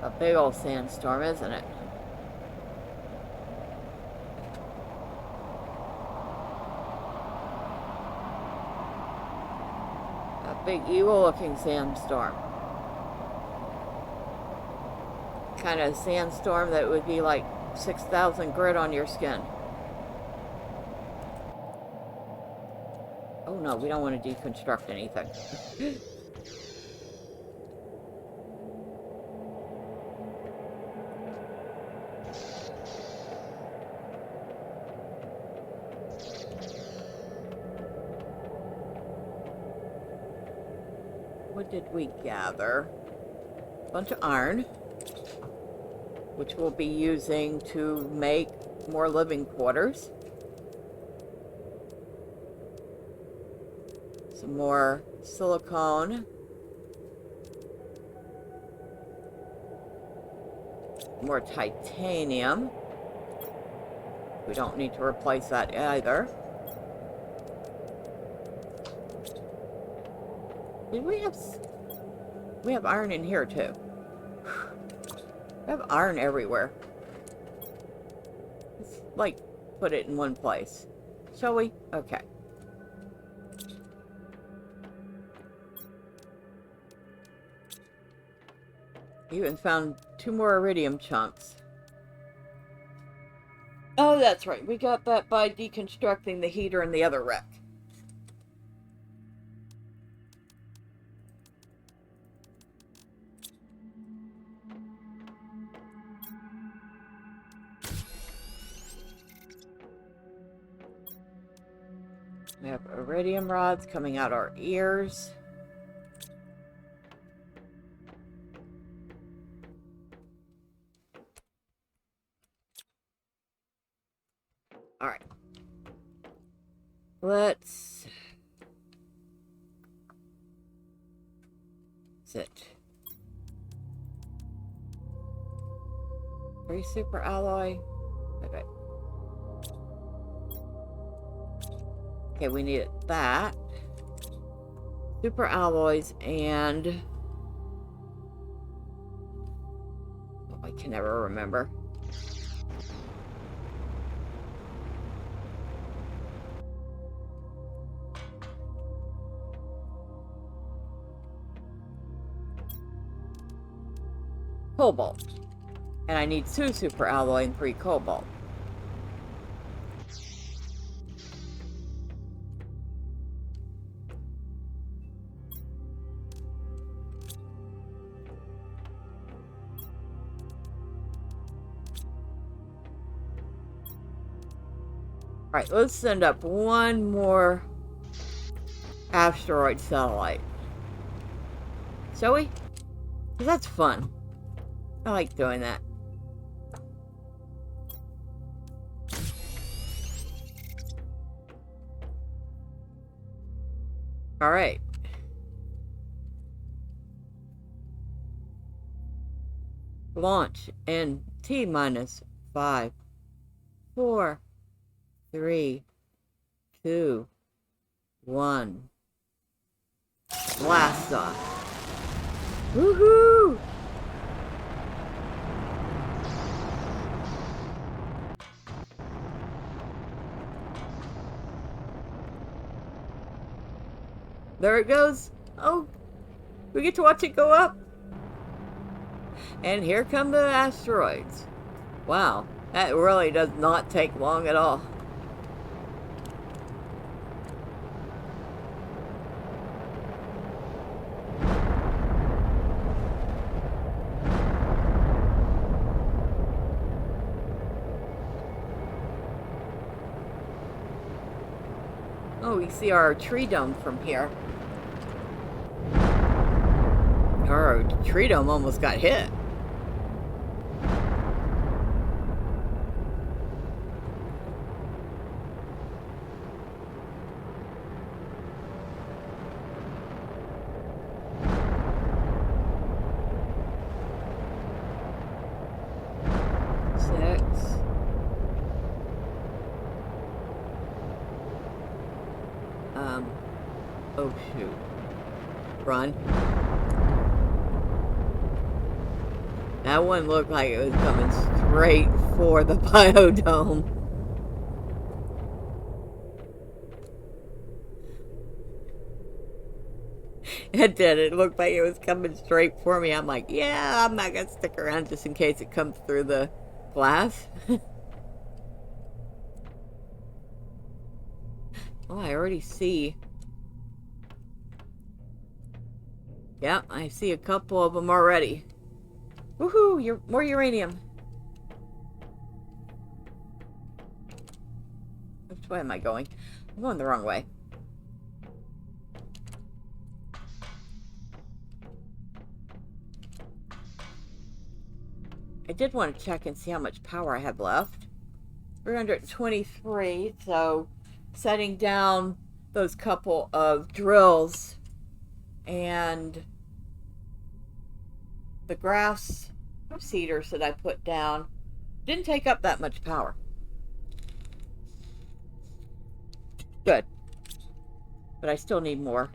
A big old sandstorm, isn't it? Big evil looking sandstorm. Kind of sandstorm that would be like 6,000 grit on your skin. Oh no, we don't want to deconstruct anything. What did we gather? A bunch of iron, which we'll be using to make more living quarters. Some more silicone. More titanium. We don't need to replace that either. Did we have iron in here too? We have iron everywhere. Let's, like, put it in one place. Shall we? Okay. Even found 2 more iridium chunks. Oh, that's right. We got that by deconstructing the heater in the other wreck. We have iridium rods coming out our ears. All right. Let's sit. 3 super alloy. Okay. Okay, we needed that. Super alloys and... oh, I can never remember. Cobalt. And I need 2 super alloy and 3 cobalt. Alright, let's send up one more asteroid satellite. Shall we? 'Cause that's fun. I like doing that. Alright. Launch in T-minus 5, 4, 3, 2, 1. Blast off. Woohoo! There it goes. Oh, we get to watch it go up. And here come the asteroids. Wow, that really does not take long at all. Oh, we see our tree dome from here. Our tree dome almost got hit. Oh shoot. Run. That one looked like it was coming straight for the biodome. It did. It looked like it was coming straight for me. I'm like, yeah, I'm not gonna stick around just in case it comes through the glass. Oh, I already see. Yeah, I see a couple of them already. Woohoo! More uranium. Which way am I going? I'm going the wrong way. I did want to check and see how much power I have left. 323, so setting down those couple of drills and the grass seeders that I put down didn't take up that much power. Good. But I still need more.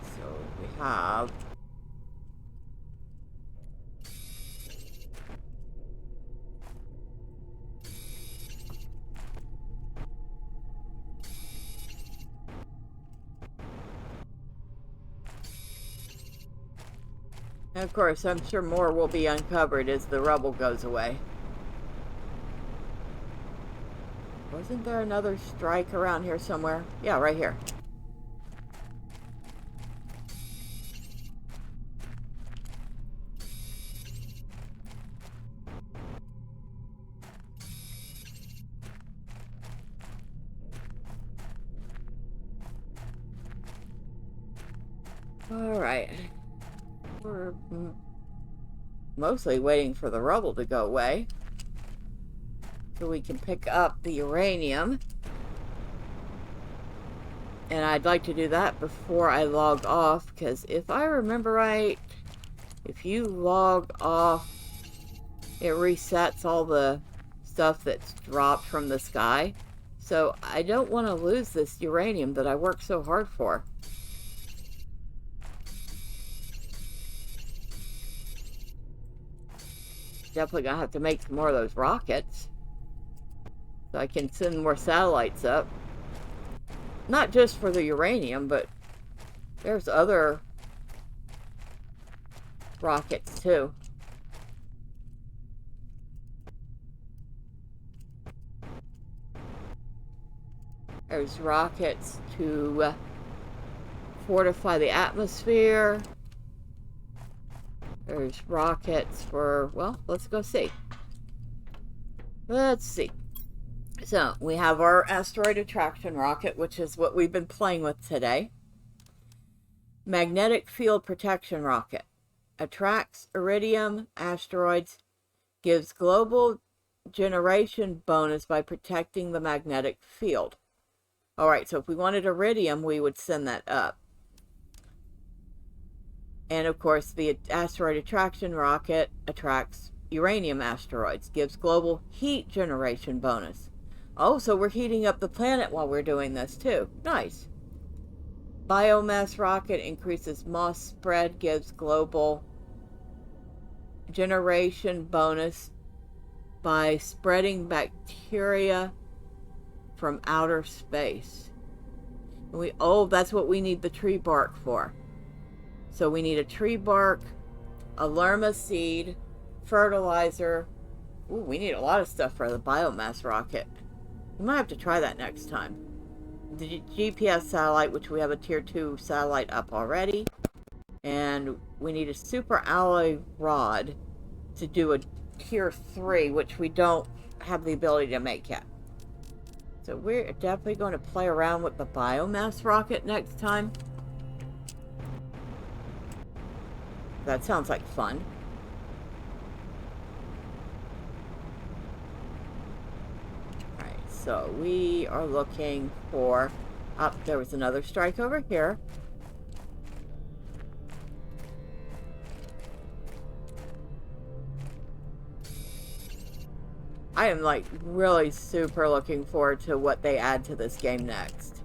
So we have and of course, I'm sure more will be uncovered as the rubble goes away. Wasn't there another strike around here somewhere? Yeah, right here. Alright. We're mostly waiting for the rubble to go away so we can pick up the uranium. And I'd like to do that before I log off, because if I remember right, if you log off, it resets all the stuff that's dropped from the sky. So I don't want to lose this uranium that I worked so hard for. Definitely gonna have to make some more of those rockets so I can send more satellites up. Not just for the uranium, but there's other rockets too. There's rockets to fortify the atmosphere. There's rockets for, well, let's go see. Let's see. So, we have our asteroid attraction rocket, which is what we've been playing with today. Magnetic field protection rocket. Attracts iridium asteroids. Gives global generation bonus by protecting the magnetic field. Alright, so if we wanted iridium, we would send that up. And of course, the asteroid attraction rocket attracts uranium asteroids. Gives global heat generation bonus. Oh, so we're heating up the planet while we're doing this too. Nice. Biomass rocket increases moss spread, gives global generation bonus by spreading bacteria from outer space. That's what we need the tree bark for. So we need a tree bark, a lerma seed, fertilizer. Ooh, we need a lot of stuff for the biomass rocket. We might have to try that next time. The GPS satellite, which we have a tier 2 satellite up already. And we need a super alloy rod to do a tier 3, which we don't have the ability to make yet. So we're definitely going to play around with the biomass rocket next time. That sounds like fun. Alright, so we are looking for... Oh, there was another strike over here. I am like really super looking forward to what they add to this game next.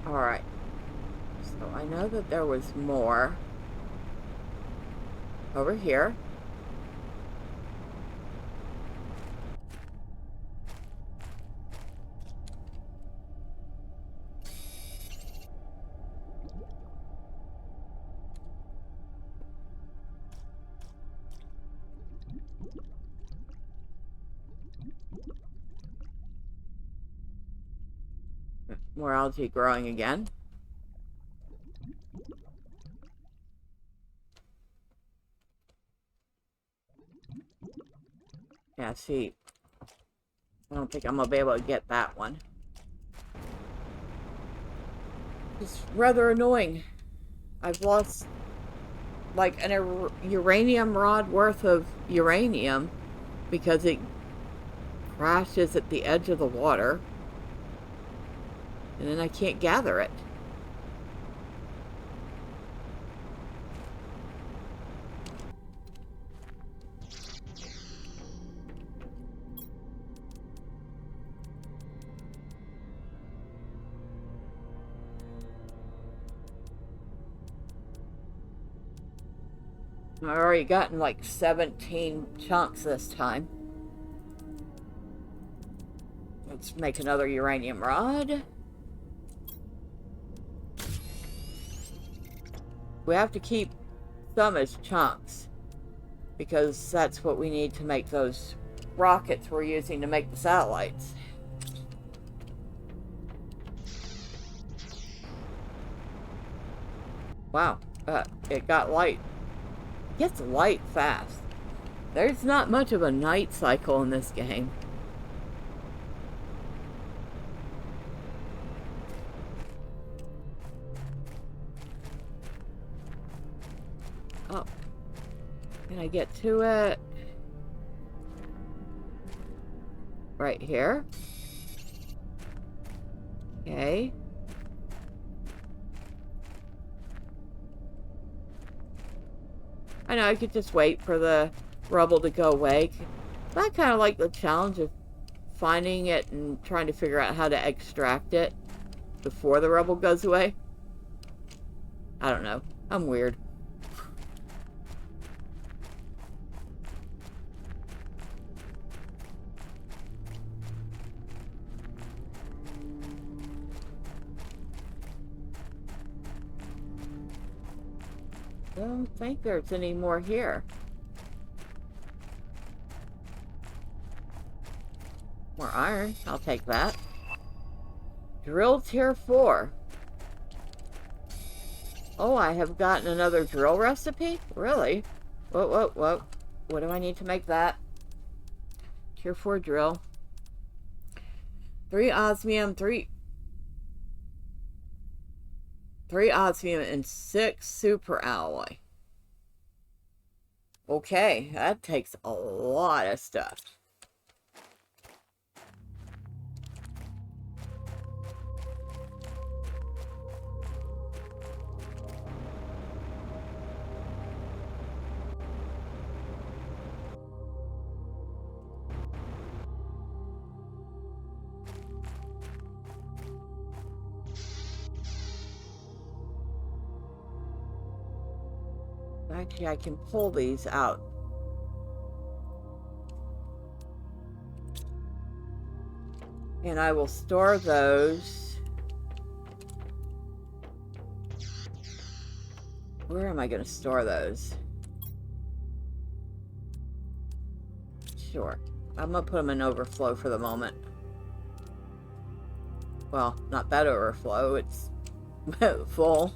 Alright. So I know that there was more over here. More algae growing again. Yeah, see, I don't think I'm gonna be able to get that one. It's rather annoying. I've lost like an uranium rod worth of uranium because it crashes at the edge of the water. And then I can't gather it. I've already gotten like 17 chunks this time. Let's make another uranium rod. We have to keep some as chunks because that's what we need to make those rockets we're using to make the satellites. Wow, it got light. It gets light fast. There's not much of a night cycle in this game. Oh. Can I get to it? Right here. Okay. I know I could just wait for the rubble to go away. But I kind of like the challenge of finding it and trying to figure out how to extract it. before the rubble goes away. I don't know. I'm weird. Don't think there's any more here. More iron. I'll take that. Drill tier 4. Oh, I have gotten another drill recipe? Really? Whoa. What do I need to make that? Tier 4 drill. 3 osmium, 3 osmium, and 6 super alloy. Okay, that takes a lot of stuff. Actually, I can pull these out. And I will store those. Where am I going to store those? Sure. I'm going to put them in overflow for the moment. Well, not that overflow. It's full.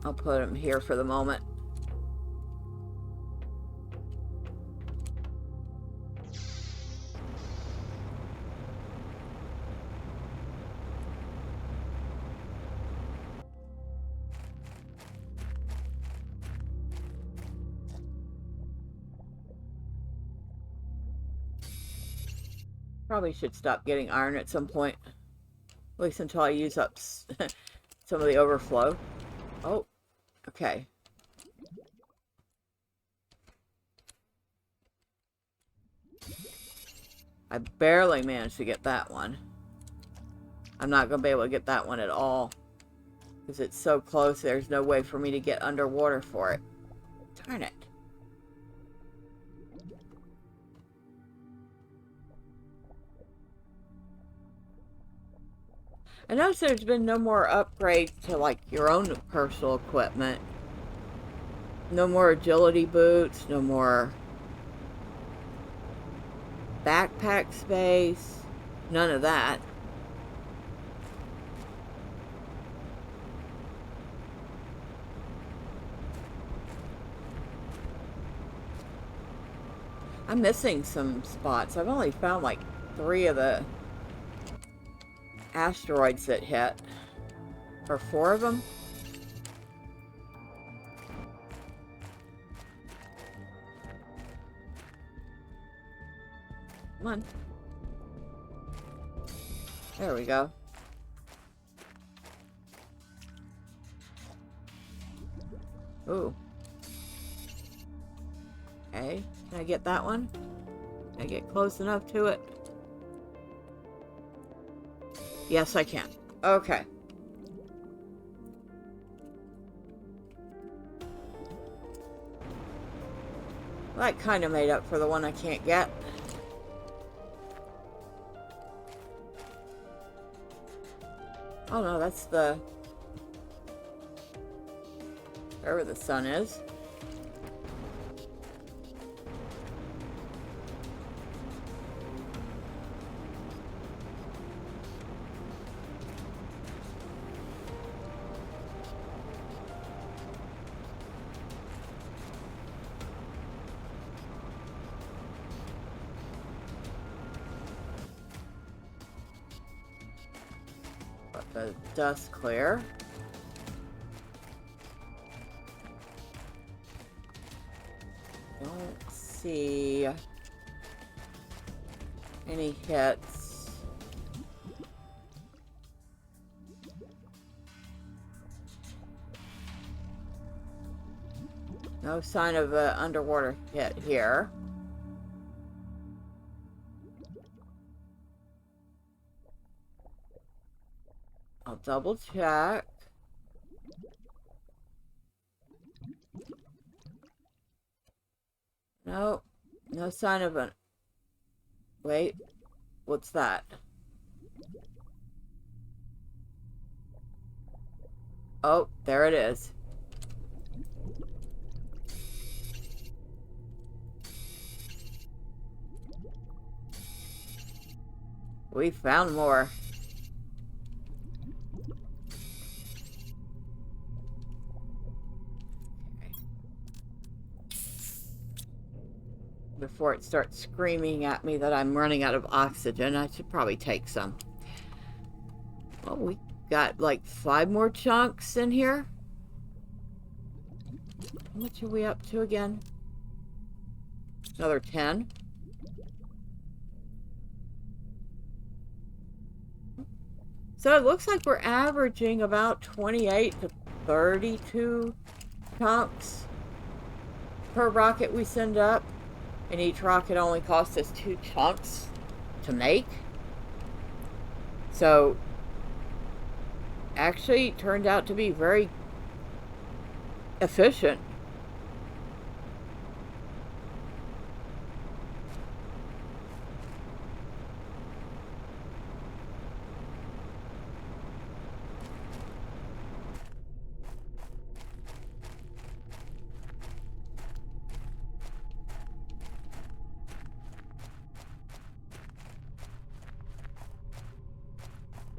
I'll put them here for the moment. Probably should stop getting iron at some point. At least until I use up some of the overflow. Oh, okay. I barely managed to get that one. I'm not going to be able to get that one at all. Because it's so close, there's no way for me to get underwater for it. Darn it. I noticed there's been no more upgrades to, like, your own personal equipment. No more agility boots, no more backpack space, none of that. I'm missing some spots. I've only found like 3 of the asteroids that hit. Or 4 of them. Come on. There we go. Ooh. Okay. Can I get that one? Can I get close enough to it? Yes, I can. Okay. Well, that kind of made up for the one I can't get. Oh no, that's the... wherever the sun is. The dust clear. Don't see any hits. No sign of an underwater hit here. I'll double check. No, no sign of an... Wait, what's that? Oh, there it is. We found more. Okay. Before it starts screaming at me that I'm running out of oxygen, I should probably take some. Well, we got like 5 more chunks in here. How much are we up to again? Another 10. So it looks like we're averaging about 28 to 32 chunks per rocket we send up. And each rocket only costs us 2 chunks to make. So, actually turned out to be very efficient.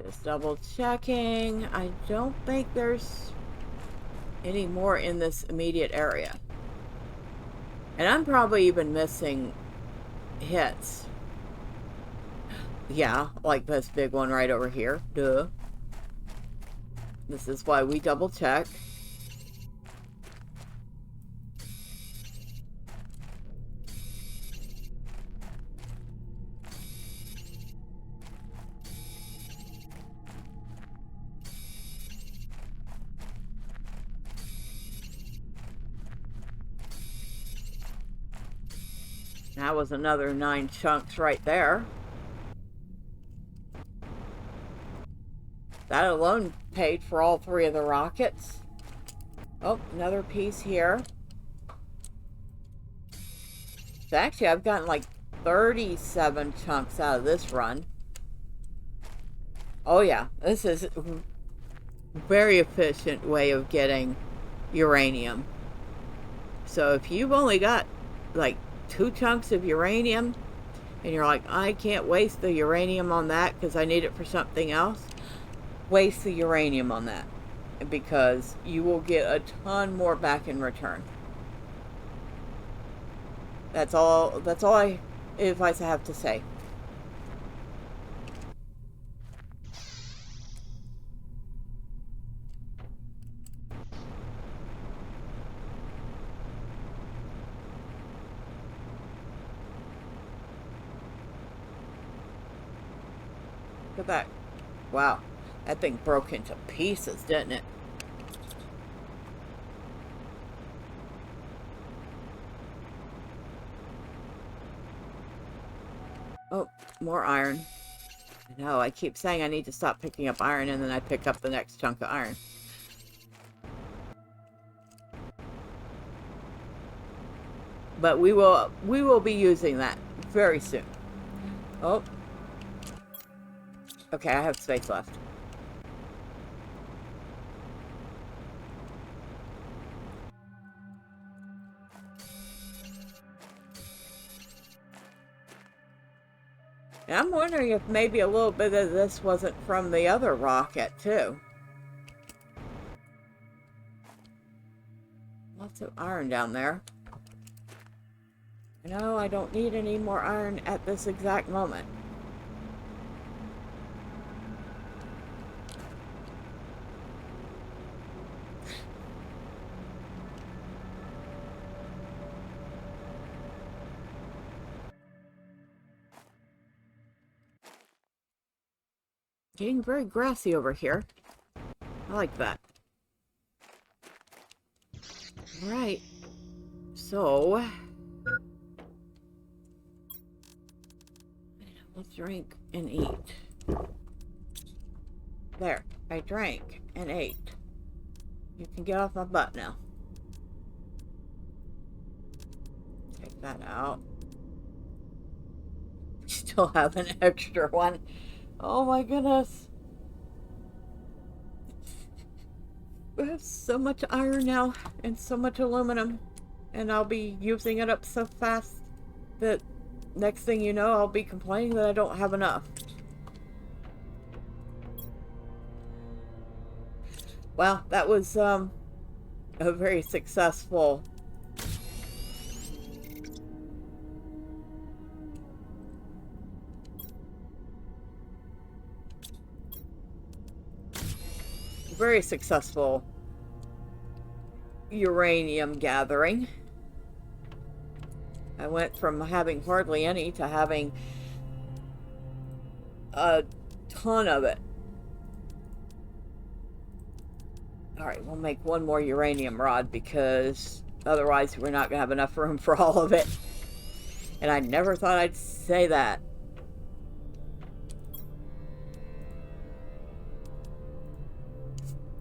Just double checking. I don't think there's any more in this immediate area. And I'm probably even missing hits. Yeah, like this big one right over here. Duh. This is why we double check. That was another 9 chunks right there. That alone paid for all 3 of the rockets. Oh, another piece here. So actually, I've gotten like 37 chunks out of this run. Oh yeah, this is a very efficient way of getting uranium. So if you've only got like 2 chunks of uranium, and you're like, I can't waste the uranium on that because I need it for something else, waste the uranium on that, because you will get a ton more back in return. That's all advice I have to say. Look at that. Wow. That thing broke into pieces, didn't it? Oh, more iron. I know, I keep saying I need to stop picking up iron, and then I pick up the next chunk of iron. But we will be using that very soon. Oh. Okay, I have space left. And I'm wondering if maybe a little bit of this wasn't from the other rocket, too. Lots of iron down there. No, I don't need any more iron at this exact moment. Getting very grassy over here. I like that. Alright. So... let's drink and eat. There. I drank and ate. You can get off my butt now. Take that out. We still have an extra one. Oh my goodness. We have so much iron now and so much aluminum. And I'll be using it up so fast that next thing you know, I'll be complaining that I don't have enough. Well, that was a very successful uranium gathering. I went from having hardly any to having a ton of it. Alright, we'll make one more uranium rod because otherwise we're not going to have enough room for all of it. And I never thought I'd say that.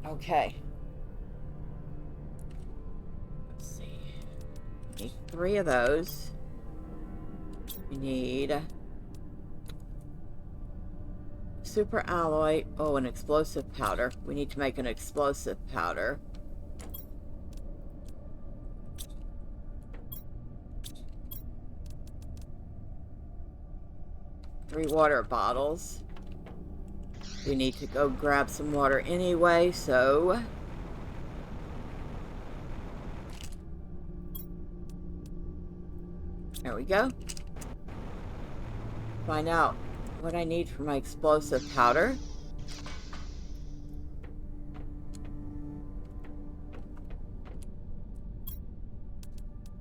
Okay. Let's see. We need 3 of those. We need super alloy. Oh, an explosive powder. We need to make an explosive powder. Three water bottles. We need to go grab some water anyway, so there we go. Find out what I need for my explosive powder.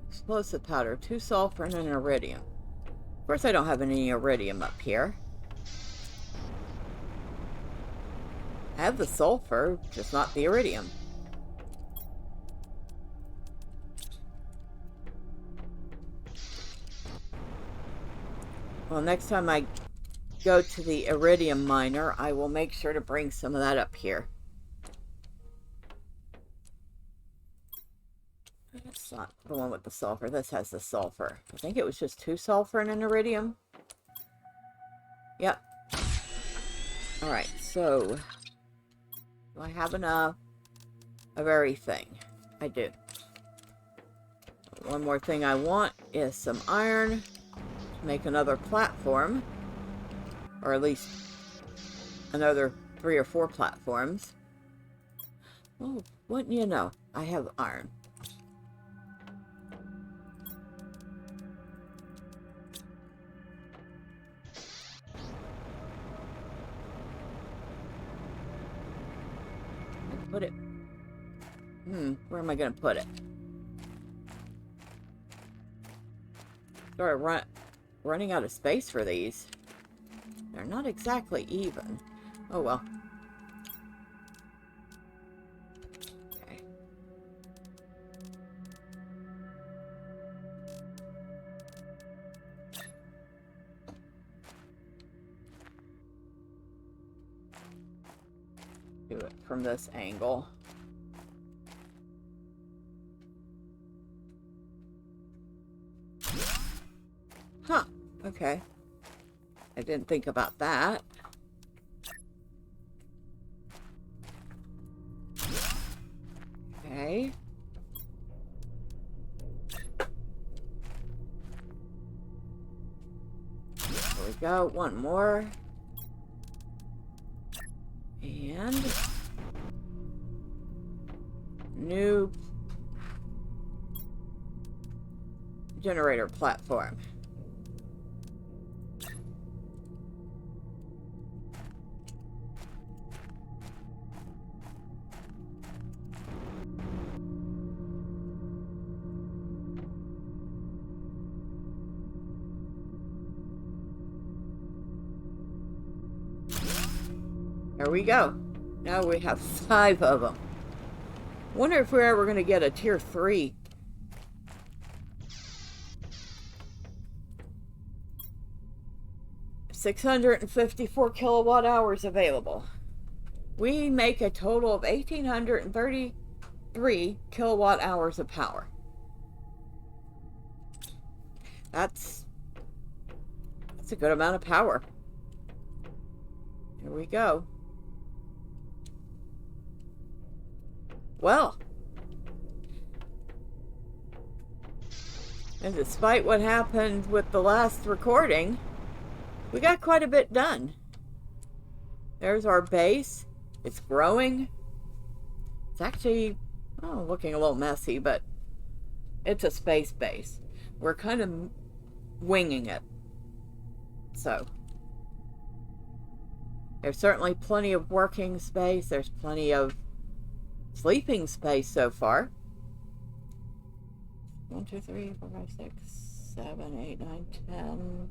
Explosive powder, 2 sulfur and an iridium. Of course I don't have any iridium up here. I have the sulfur, just not the iridium. Well, next time I go to the iridium miner, I will make sure to bring some of that up here. That's not the one with the sulfur. This has the sulfur. I think it was just 2 sulfur and an iridium. Yep. Alright, so do I have enough of everything? I do. One more thing I want is some iron to make another platform. Or at least another 3 or 4 platforms. Oh, wouldn't you know? I have iron. Put it. Where am I going to put it? Sorry, running out of space for these. They're not exactly even. Oh well. Okay. Do it from this angle. Huh. Okay. I didn't think about that. Okay. There we go. One more. And new generator platform. There we go. Now we have 5 of them. Wonder if we're ever going to get a tier 3. $654 kilowatt hours available. we make a total of 1,833 kilowatt hours of power. That's a good amount of power. Here we go. Well, and despite what happened with the last recording, we got quite a bit done. There's our base. It's growing. It's actually, looking a little messy, but it's a space base. We're kind of winging it. So, there's certainly plenty of working space. There's plenty of sleeping space so far. 1, 2, 3, 4, 5, 6, 7, 8, 9, 10.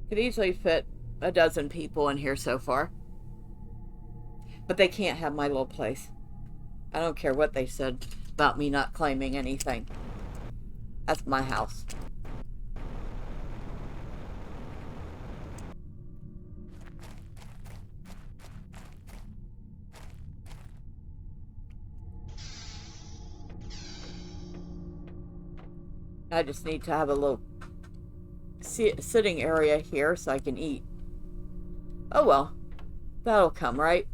Could easily fit a dozen people in here so far. But they can't have my little place. I don't care what they said about me not claiming anything. That's my house. I just need to have a little sitting area here so I can eat. Oh well, that'll come, right?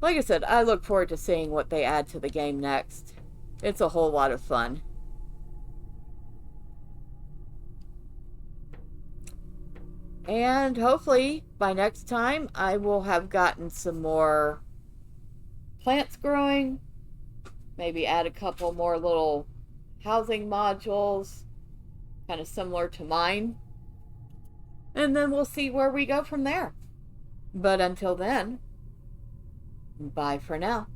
Like I said, I look forward to seeing what they add to the game next. It's a whole lot of fun. And hopefully by next time I will have gotten some more plants growing. Maybe add a couple more little housing modules, kind of similar to mine. And then we'll see where we go from there. But until then, bye for now.